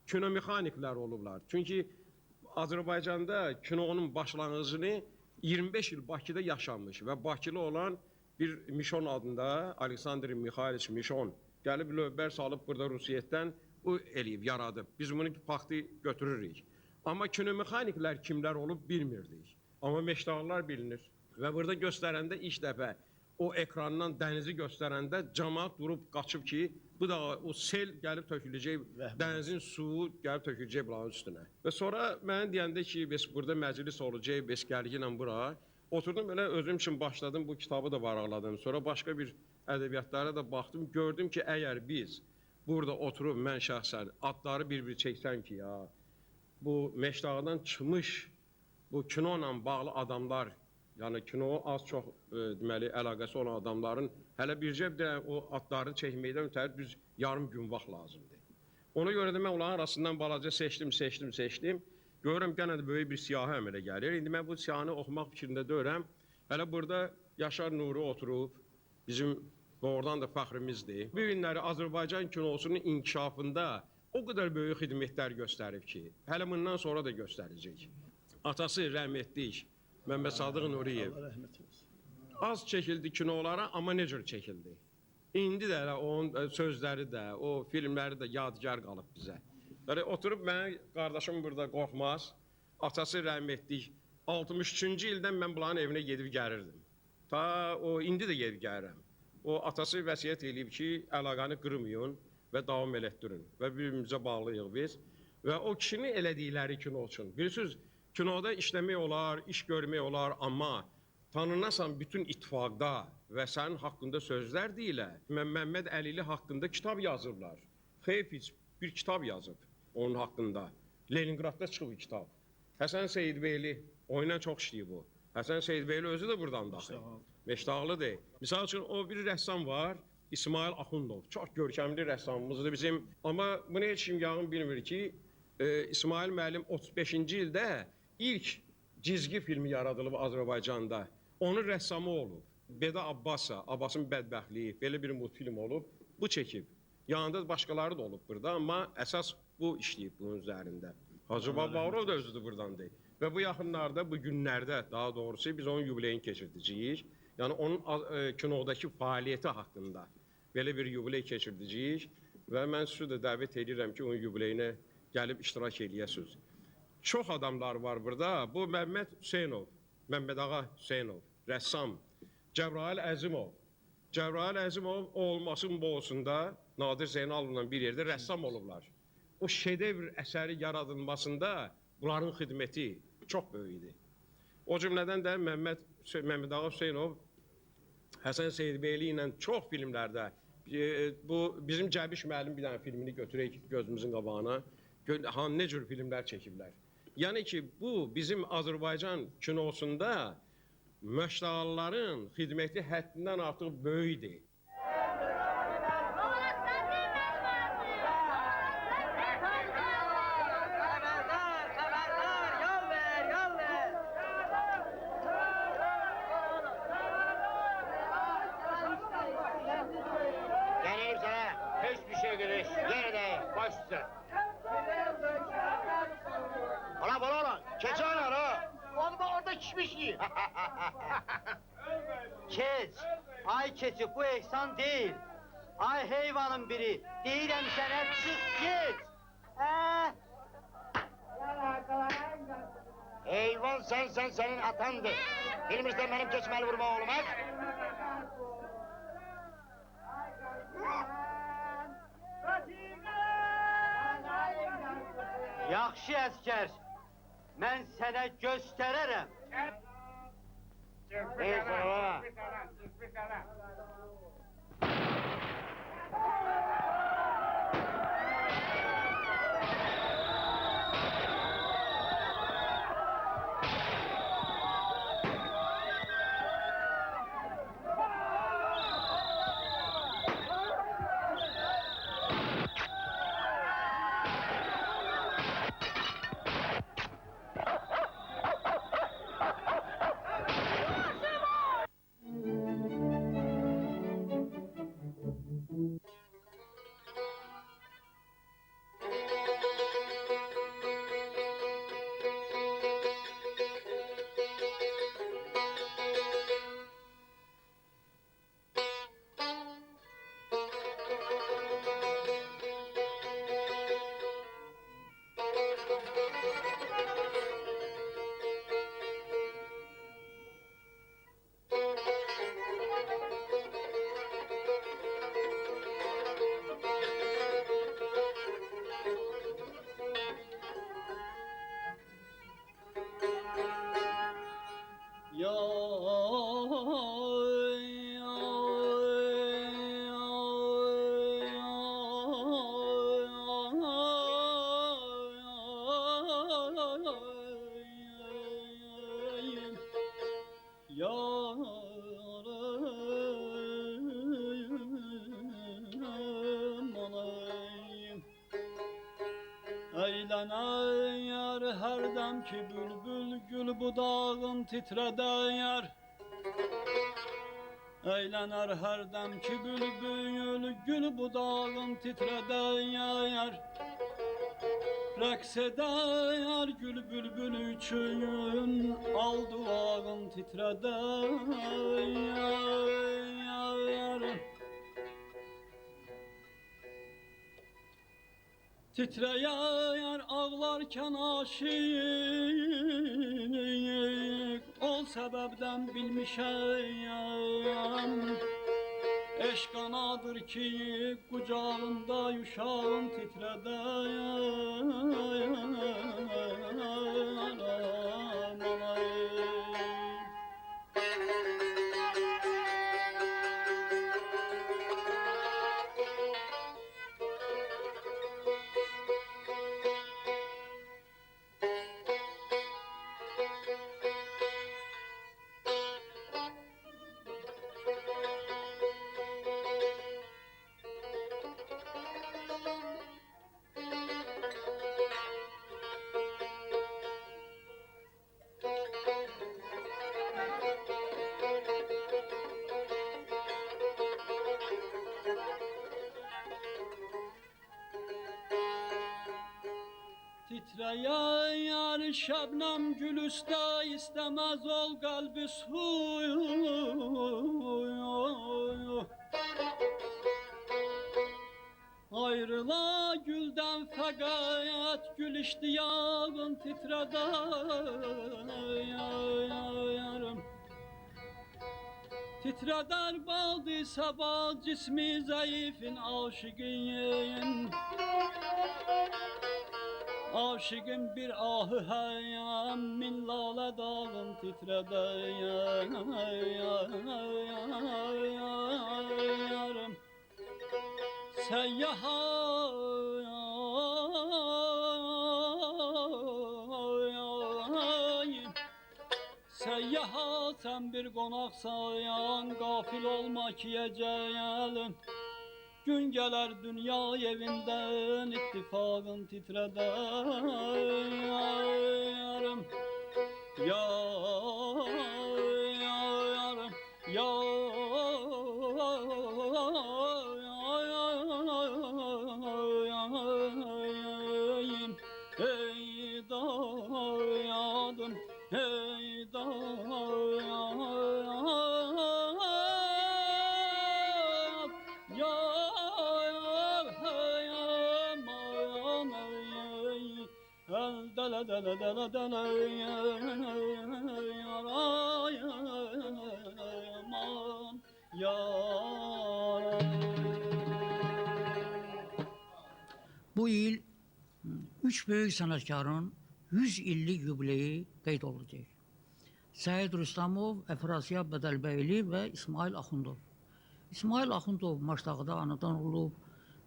Speaker 12: kinomexaniklər olublar. Çünki Azərbaycanda kinonun başlanğıcını 25 il Bakıda yaşanmış və Bakılı olan bir Mişon adında, Aleksandr Mixayliç Mişon gəlib lövbər salıb burada Rusiyyətdən o eləyib, yaradıb. Biz bunu faktı götürürük. Amma kinomexaniklər kimlər olub bilmirdik. Amma Meşdağlılar bilinir. Və burada göstərəndə ilk dəfə o ekrandan dənizi göstərəndə cəmaat durub qaçıb ki, bu da o sel gəlib töküləcək, dənizin suyu gəlib töküləcək bunların üstünə. Və sonra mən deyəndə ki, biz burada məclis olacaq, biz gəlginlə bura, oturdum elə özüm üçün başladım, bu kitabı da varaqladım. Sonra başqa bir ədəbiyyatlara da baxdım, gördüm ki, əgər biz burada oturub mən şəxsən adları bir-bir çəksən ki, ya, bu Meşdağdan çıxmış, bu kino ilə bağlı adamlar, yəni kino az-çox deməli əlaqəsi olan adamların hələ bircə o adları çəkməkdən ötəri düz yarım gün vaxt lazımdır. Ona görə də mən onların arasından balaca seçdim. Görürəm yenə də böyük bir siyahı əmələ gəlir. İndi mən bu siyahını oxumaq fikrində deyirəm. Hələ burada Yaşar Nuri oturub, bizim doğrudan da fəxrimizdir. Bu günləri Azərbaycan kinosunun inkişafında o qədər böyük xidmətlər göstərib ki, hələ bundan sonra da göstərəcək. Atası rəhmətlik Məmməd Sadıq Nuriyev az çəkildi kinolara, amma necə çəkildi? İndi də onun sözləri də, o filmləri də yadigar qalıb bizə. Yəni, oturub mən, qardaşım burada qorxmaz, atası rəhmətlik 63-cü ildən mən bunların evinə gedib gəlirdim. Ta o, indi də gedib gəlirəm. O, atası vəsiyyət edib ki, əlaqəni qırmayın və davam elətdirin və bir-birimizə bağlıyıq biz. Və o kişinin elədikləri kino üçün. Bilirsiniz, kinoda işləmək olar, iş görmək olar, amma tanınasan bütün ittifaqda və sənin haqqında sözlər deyilər. Məmməd Əlili haqqında kitab yazırlar. Xeyfic bir kitab yazıb onun haqqında. Leningradda çıxıb bir kitab. Həsən Seyidbeyli oyuna çox işləyib o. Həsən Seyidbeyli özü də buradan daxil. Meşdağlıdır. Misal üçün o bir rəssam var, İsmail Axundov. Çox görkəmli rəssamımızdır bizim. Amma bunu heç kim yağın bilmir ki, İsmail müəllim 35-ci ildə ilk cizgi filmi yaradılıb Azərbaycanda. Onun rəssamı olub. Beda Abbas'a, Abbasın bədbəxtliyi, belə bir multfilm olub. Bu çəkib. Yanında başqaları da olub burada, amma əsas bu işləyib bunun üzərində. Hacı Babaurov da özüdür buradandır. Və bu yaxınlarda, bu günlərdə daha doğrusu biz onun yubileyini keçirdəcəyik. Yəni onun kinodakı fəaliyyəti haqqında belə bir yubiley keçirdəcəyik. Və mən sizi də dəvət edirəm ki, onun yubileyinə gəlib iştirak eləyəsiniz. Çox adamlar var burada. Bu Məmməd Hüseynov, Məmməd Ağa Hüseynov, rəssam. Cəbrayıl Əzimov. Cəbrayıl Əzimov olmasın boğusunda Nadir Zeynalovla bir yerdə rəssam olublar. O şedevr əsəri yaradılmasında bunların xidməti çox böyük idi. O cümlədən də Məmməd Ağa Hüseynov Həsən Seyidbeyli ilə çox filmlərdə bu bizim Cəbiş müəllim bir dənə filmini götürək gözümüzün qabağına. Ne cür filmlər çəkiblər. Yəni ki, bu bizim Azərbaycan kinosunda məşğalların xidməti həddindən artıq böyükdür.
Speaker 13: Gelirim sana, hiçbir şey giriş, nerede, baş üstüne. Ana bana lan, keçi ana ha. Onu bak orada kişmiş ki.
Speaker 14: Keç, ay keçi bu ehsan değil. Ay heyvanın biri, deyirəm sənə çıx geç.
Speaker 13: Heyvan sen senin atandı. Elimizden benim keçmeli vurma olmaz.
Speaker 14: Yaxşı əskər, mən sənə göstərərəm.
Speaker 13: Buyur sana.
Speaker 1: Eğlenir her dem ki bülbül gül budağın titreder. Eğlenir her dem ki bülbül gül budağın titreder. Rəqs eder gül bülbül üçün al duvağın titreder. Titreyer ağlarken aşık ol sebepten bilmişəm. Eşq anadır ki kucağında uşağın Titreyer şebnem gülüste istemez ol kalbi suyu. Ayrıla gülden fakat gül iştiyağın titreder. Titreder baldı sabah cismi zayıfın aşıkın.
Speaker 15: Aşıqın bir ahı həyəm, min lalə dağın titrədəyəm. Seyyaha sen bir qonaqsan, qafil olma ki ecəlim. Gün gələr dünya evindən, ittifaqın titrədəyəm. Yarım, ey dayadım, ey
Speaker 16: Bu il 3 böyük sənətkarın 100 illik yubileyi qeyd olunacaq. Səid Rüstəmov, Əfrasiyab Bədəlbəyli və İsmail Axundov. İsmail Axundov Maşdağda anadan olub,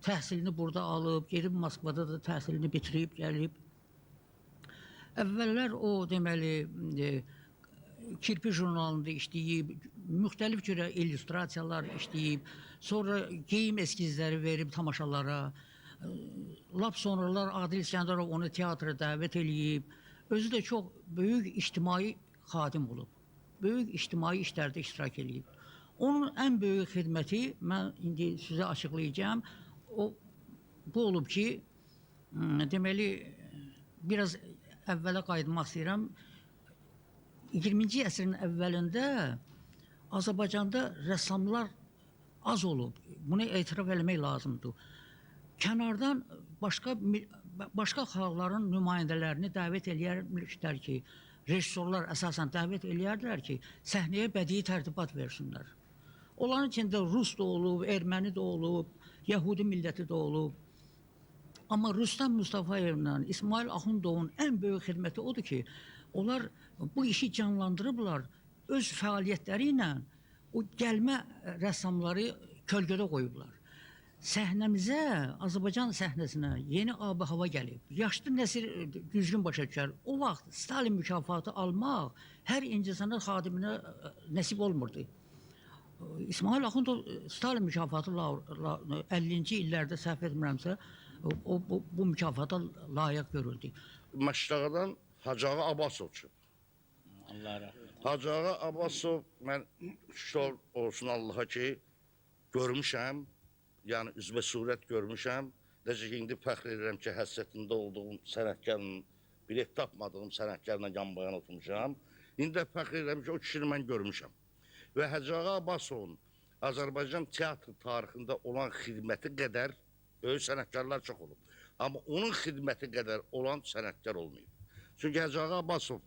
Speaker 16: təhsilini burada alıb, gedib Moskvada da təhsilini bitirib, gəlib. Əvvəllər o, deməli, kirpi jurnalında işləyib, müxtəlif cürə illüstrasiyalar işləyib, sonra geyim eskizləri verib tamaşalara, lap sonralar Adil İskenderov onu teatra dəvət eləyib, özü də çox böyük ictimai xadim olub, böyük ictimai işlərdə iştirak eləyib. Onun ən böyük xidməti, mən indi sizə açıqlayacağım, bu olub ki, deməli, biraz əvvələ qayıtmaq istəyirəm. 20-ci əsrin əvvəlində Azərbaycanda rəssamlar az olub, bunu etiraf eləmək lazımdır. Kənardan başqa xalqların nümayəndələrini dəvət eləyərlər ki, rejissorlar əsasən dəvət eləyərdilər ki, səhnəyə bədii tərtibat versinlər. Onların içində Rus da olub, Erməni də olub, Yəhudi milləti də olub. Amma Rüstəm Mustafayevlə İsmail Axundovun ən böyük xidməti odur ki, onlar bu işi canlandırıblar, öz fəaliyyətləri ilə o gəlmə rəssamları kölgədə qoyublar. Səhnəmizə, Azərbaycan səhnəsinə yeni ab-hava gəlib. Yaşlı nəsil düzgün başa düşər. O vaxt Stalin mükafatı almaq hər incəsənət xadiminə nəsib olmurdu. İsmail Axundov Stalin mükafatı 50-ci illərdə səhv etmirəmsə, bu mükafata layiq görüldü.
Speaker 9: Maşdağdan Hacı Ağa Abbasov çıxıb.
Speaker 2: Allah rəhmət.
Speaker 9: Hacı Ağa Abbasov, mən şükür olsun Allaha ki, görmüşəm. Yəni üzbə surət görmüşəm. Necə ki, indi fəxr edirəm ki, həsrətində olduğum sənətkarla, bilet tapmadığım sənətkarla yan-bayan oturmuşam. İndi də fəxr edirəm ki, o kişini mən görmüşəm. Və Hacı Ağa Abbasovun Azərbaycan teatr tarixində olan xidməti qədər böyük sənətkarlar çox olub. Amma onun xidməti qədər olan sənətkar olmayıb. Çünki Hacı Ağa Abbasov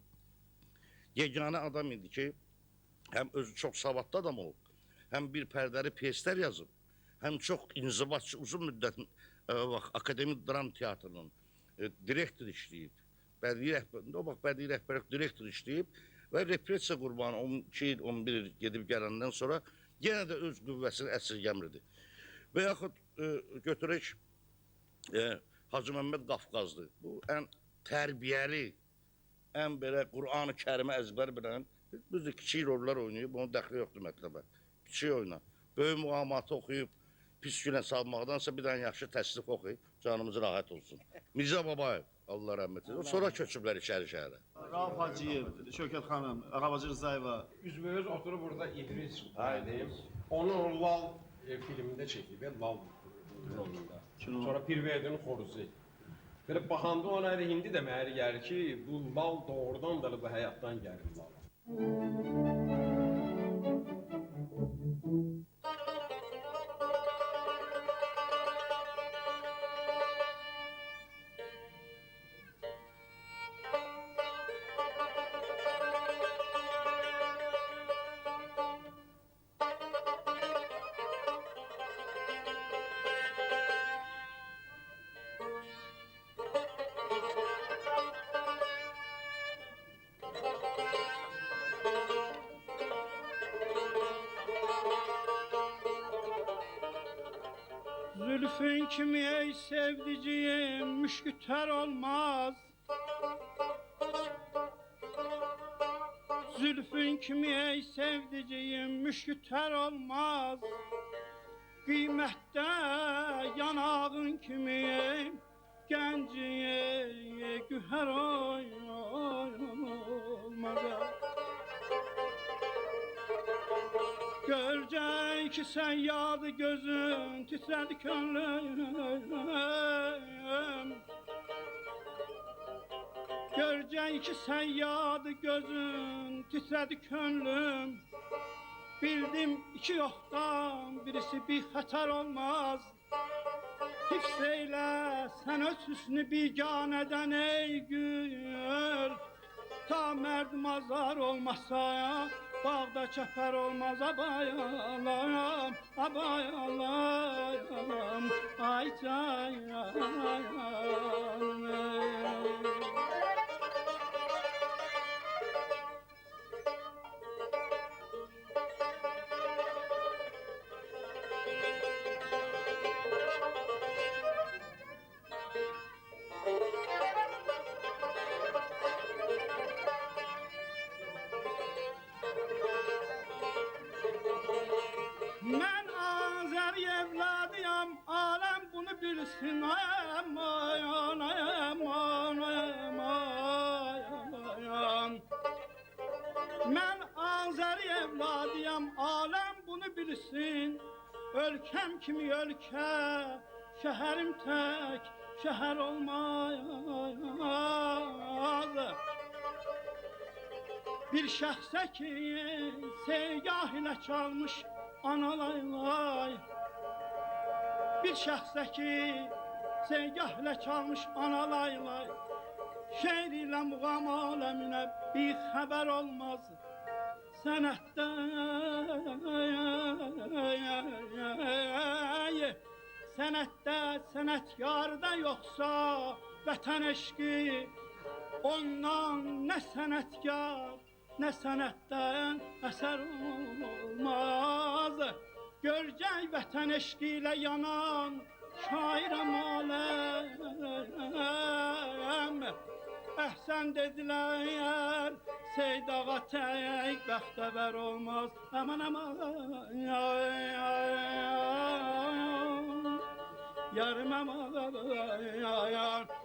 Speaker 9: yeganə adam idi ki, həm özü çox savadlı adam olub, həm bir pərdəli pyeslər yazıb, həm çox inzibatçı, uzun müddət Akademik Dram Teatrının direktor işləyib. O vaxt bədii rəhbərlik direktor işləyib və repressiya qurbanı 12 il, 11 il gedib gələndən sonra yenə də öz qüvvəsini əsirgəmirdi. Və yaxud götürək Hacı Məmməd Qafqazlı. Bu ən tərbiyəli, ən belə Qur'an-ı Kərimi əzbər bilən, bizdə kiçik rollar oynayıb, onun dəxli yoxdur mətləbə. Kiçik oyna. Böyük muğamatı oxuyub, pis günə salmaqdansa bir dənə yaxşı təslif oxuyub, canımız rahat olsun. Mirzə Babayev, Allah rəhmət edin. Sonra köçüblər içəri şəhərə.
Speaker 11: Rauf Hacıyev, Şökət xanım, Ağabacı Rızayeva.
Speaker 12: Üzbəüz oturub burada İdris Bəydim. Onun Lal filmində çəkilib, Lal rolunda. Sonra Pirverdinin Xoruzu. Belə baxanda ona indi də mənə gəlir ki, bu Lal doğrudan da bu həyatdan gəlir Lal.
Speaker 15: kimi ey sevdiciyim müşküter olmaz. Zülfün kimi ey sevdiciyim müşküter olmaz. Kıymette yanağın kimi ey genciye güher olmaz. Görecek ki sen yağdı gözün, titredi könlüm. Görecek ki sen yağdı gözün, titredi könlüm. Bildim iki yoktan birisi bir hatar olmaz. Hifz eyle sen öz hüsnü biganeden ey gül. Ta merd mazar olmasa bağda çəpər olmaz abayalam, abayalam, ay canım. Mən Azəri evladıyam, aləm bunu bilsin. Aman, aman, aman. Mən Azəri evladıyam, aləm bunu bilsin. Ölkəm kimi ölkə, şəhərim tək, şəhər olmaz. Bir şəxsə ki, seygah ilə çalmış analay. Bir şəxsə ki, seygah ilə çalmış analay. Şeir ilə muğam aləminə bir xəbər olmaz. Sənətdə, sənətdə, sənətkarda yoxsa vətən eşqi, ondan nə sənətkar, nə sənətdən əsər olmaz. Görcək vətən eşqi ilə yanan şairəm aləm. Əhsən dedilər, Seyd ağa tək bəxtəvər olmaz. Aman, aman, yarım aman,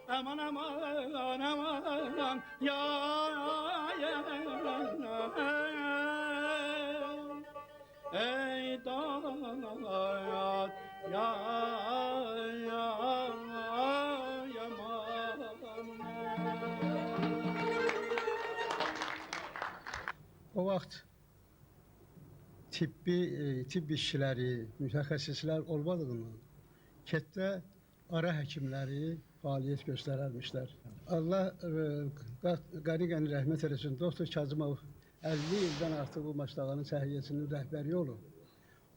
Speaker 15: aman, aman, ey dağlar,
Speaker 8: O vaxt tibb işçiləri, mütəxəssislər olmadığından kətdə ara həkimləri fəaliyyət göstərərmişlər. Allah qani-qani rəhmət eləsin. Doktor Kazımov 50 ildən artıq bu Maçdağanın səhiyyəsinin rəhbəri olub.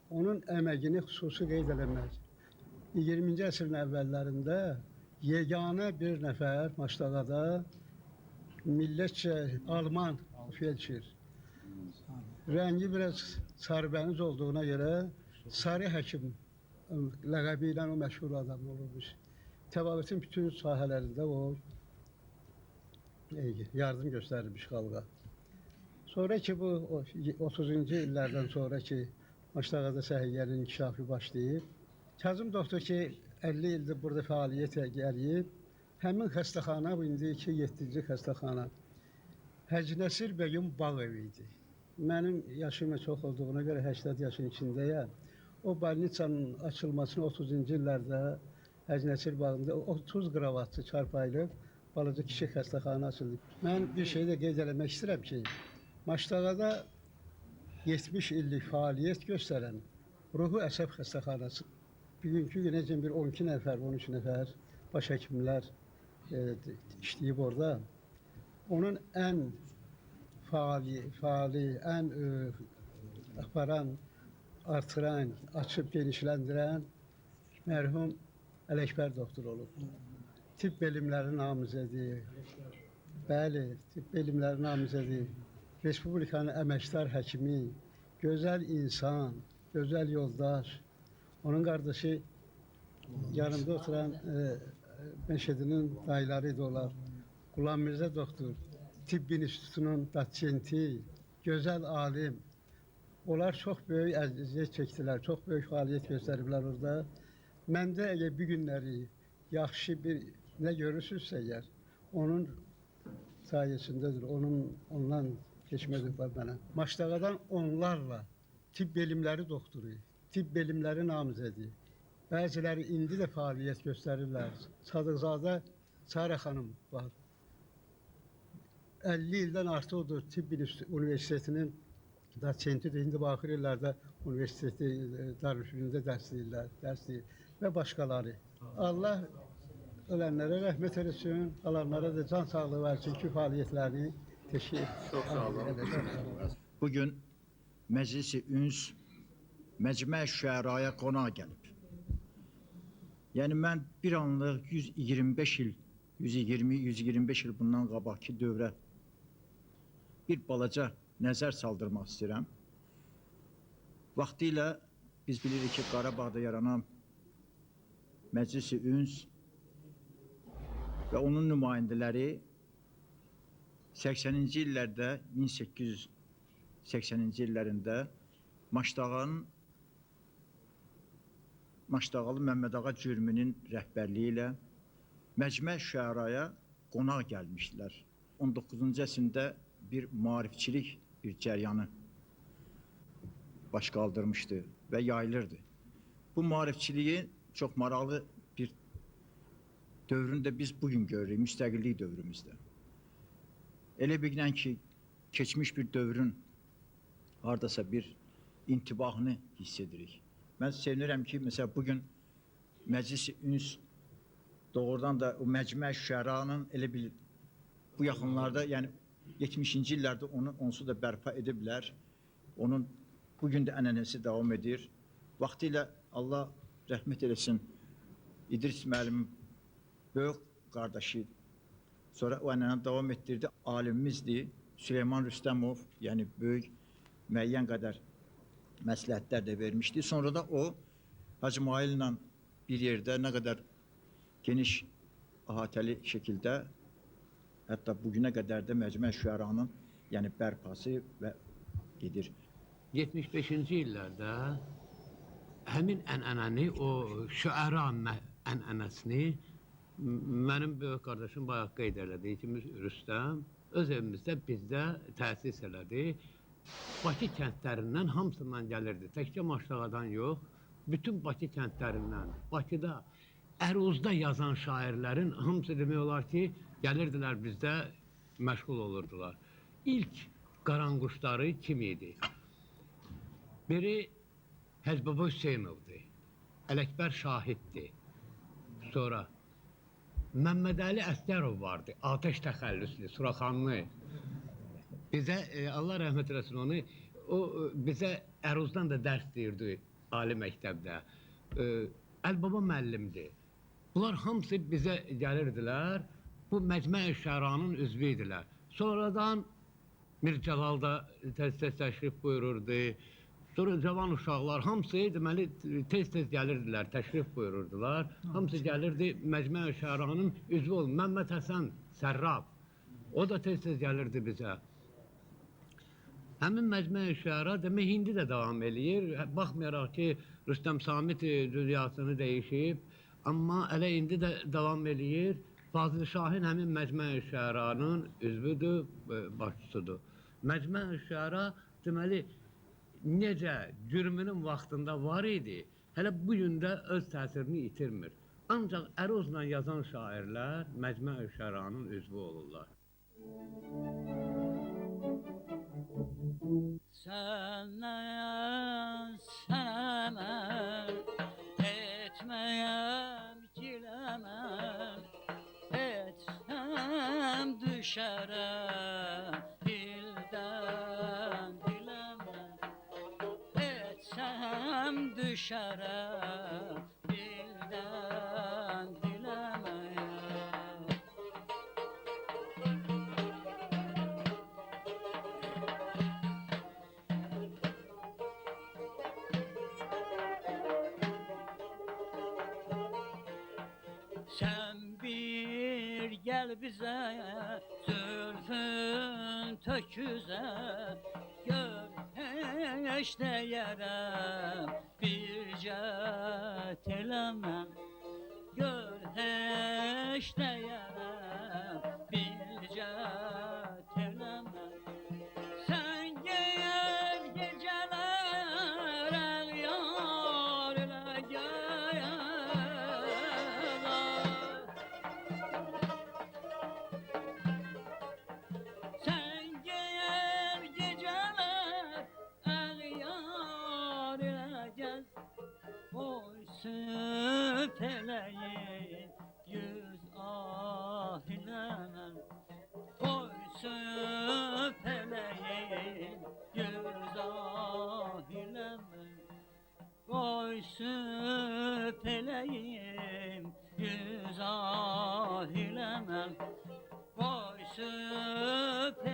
Speaker 8: Onun əməyini xüsusi qeyd eləmək. 20-ci əsrin əvvəllərində yeganə bir nəfər Maçdağada millətcə Alman felçer. Rəngi biraz sarıbəniz olduğuna görə sarı həkim ləqəbi ilə o məşhur adam olurmuş. Təbabətin bütün sahələrində o yardım göstərilmiş xalqa. Sonra ki bu 30-cu illərdən sonra ki Maçdağada səhiyyənin inkişafı başlayıb, Kazım doktor ki 50 ildir burada fəaliyyət gəliyib, həmin xəstəxana bu indiki 7-ci xəstəxana Hacı Nəsir bəyin bağ evi idi. Mənim yaşım çox olduğuna görə 80 yaşın içindəyəm. O balnitsanın açılmasını 30-cu illərdə Hacı Nəsir bağında 30 qravatlı çarpaylı balaca kiçik xəstəxana açıldı. Mən bir şey də qeyd eləmək istəyirəm ki, Maçdağada 70 illik fəaliyyət göstərən Ruhi Əsəb xəstəxanası bugünkü günə kimi bir 12 nəfər, 13 nəfər baş həkimlər işləyib orada. Onun ən faali, ən aparan, artıran, açıb genişləndirən mərhum Ələkbər doktor olub. Tibb elmləri namizədi, bəli, tibb elmləri namizədi, Respublikanın əməkdar həkimi, gözəl insan, gözəl yoldaş. Onun qardaşı
Speaker 17: yanımda oturan Meşedi'nin dayılarıydı onlar. Qulam Mirzə doktor, Tibb İnstitutunun doçenti, gözəl alim. Onlar çox böyük əziyyət çəkdilər, çox böyük fəaliyyət göstəriblər orada. Məndə əgər bu günləri yaxşı bir nə görürsünüzsə əgər, onun sayəsindədir, ondan keçmədir var mənə. Maştağadan onlarla tibb elmləri doktoru, tibb elmləri namizədi. Bəziləri indi də fəaliyyət göstərirlər. Sadıqzadə Çarə xanım var. 50 ildən artıq odur Tibb Universitetinin doçentidir. İndi baxır illərdə universiteti Darülfünündə dərs deyir və başqaları. Allah ölənlərə rəhmət eləsin, qalanlara da can sağlığı versin ki, fəaliyyətlərini teşkil edin.
Speaker 18: Bugün Məclis-i Üns Məcmə Şüəraya qonaq gəlib. Yəni mən bir anlıq 125 il, 120-125 il bundan qabaqki dövrə bir balaca nəzər saldırmaq istəyirəm. Vaxtilə biz bilirik ki, Qarabağda yaranan Məclis-i Üns və onun nümayəndələri 80-ci illərdə, 1880-ci illərində Maştağalı Məmməd Ağa Cürmünün rəhbərliyi ilə Məcmə Şüəraya qonaq gəlmişdilər. 19-cu əsrdə bir maarifçilik bir cəryanı baş qaldırmışdı və yayılırdı. Bu maarifçiliyi çox maraqlı bir dövründə biz bugün görürük, müstəqillik dövrümüzdə. Elə bilən ki, keçmiş bir dövrün hardasa bir intibahını hiss edirik. Mən sevinirəm ki, məsələn, bugün Məclis-i Üns doğrudan da o Məcmə Şüəranın elə bil bu yaxınlarda, yəni 70-ci illərdə onsuz da bərpa ediblər. Onun bugün də ənənəsi davam edir. Vaxtilə Allah rəhmət eləsin İdris müəllimin böyük qardaşı, sonra o ənənəni davam etdirdi, alimimizdir Süleyman Rüstəmov, yəni böyük müəyyən qədər məsləhətlər də vermişdi. Sonra da o Hacı Mail ilə bir yerdə nə qədər geniş əhatəli şəkildə hətta bugünə qədər də Məcmə Şüəranın yəni bərpası və gedir.
Speaker 19: 75-ci illərdə həmin ənənəni, o şüəra ənənəsini mənim böyük qardaşım bayaq qeyd elədi ki, Rüstəm öz evimizdə bizdə təsis elədi. Bakı kəndlərindən hamısından gəlirdi. Təkcə Maştağadan yox, bütün Bakı kəndlərindən. Bakıda əruzda yazan şairlərin hamısı demək olar ki, gəlirdilər bizdə məşğul olurdular. İlk qaranquşları kim idi? Biri Həzbaba Hüseynovdur, Ələkbər Şahiddir. Sonra Məmməd Əli Əsgərov vardı, Atəş Təxəllüslü, Suraxanlı. Bizə, Allah rəhmət eləsin onu, o bizə əruzdan da dərs deyirdi ali məktəbdə. Əlbaba müəllimdir. Bunlar hamısı bizə gəlirdilər, bu Məcmə-i Şüəranın üzvü idilər. Sonradan Mir Cəlal da tez-tez təşrif buyururdu. Sonra cavan uşaqlar hamısı deməli tez-tez gəlirdilər, təşrif buyururdular. Hamısı gəlirdi Məcmə-i Şüəranın üzvü oldu. Məmməd Həsən Sərrab, o da tez-tez gəlirdi bizə. Həmin Məcmə-i Şüəra demək indi də davam eləyir. Baxmayaraq ki, Rüstəm Samit dünyasını dəyişib, amma elə indi də davam eləyir. Fazıl Şahin həmin Məcmə-i Şüəranın üzvüdür, başçısıdır. Məcmə-i Şüəra deməli necə Cürmünün vaxtında var idi, hələ bu gün də öz təsirini itirmir. Ancaq əruzla yazan şairlər Məcmə-i Şüəranın üzvü olurlar.
Speaker 15: Sənə, sənəməm, etməyəm, giləməm, etsəm düşərəm, dildən diləməm, etsəm düşərəm, dildən diləməyəm. Sen bir gel bize zülfün töküze gör eşleyerem birce telemem gör eşleyerem birce telemem sen gel geceler el yar ile gel sen gel geceler el yar ile gel oy süpeleyin yüz ahilemem oy süpeleyin yüz ahilemem oy süpeleyin yüz ahilemem oy süpeleyin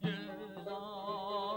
Speaker 15: yüz ahilemem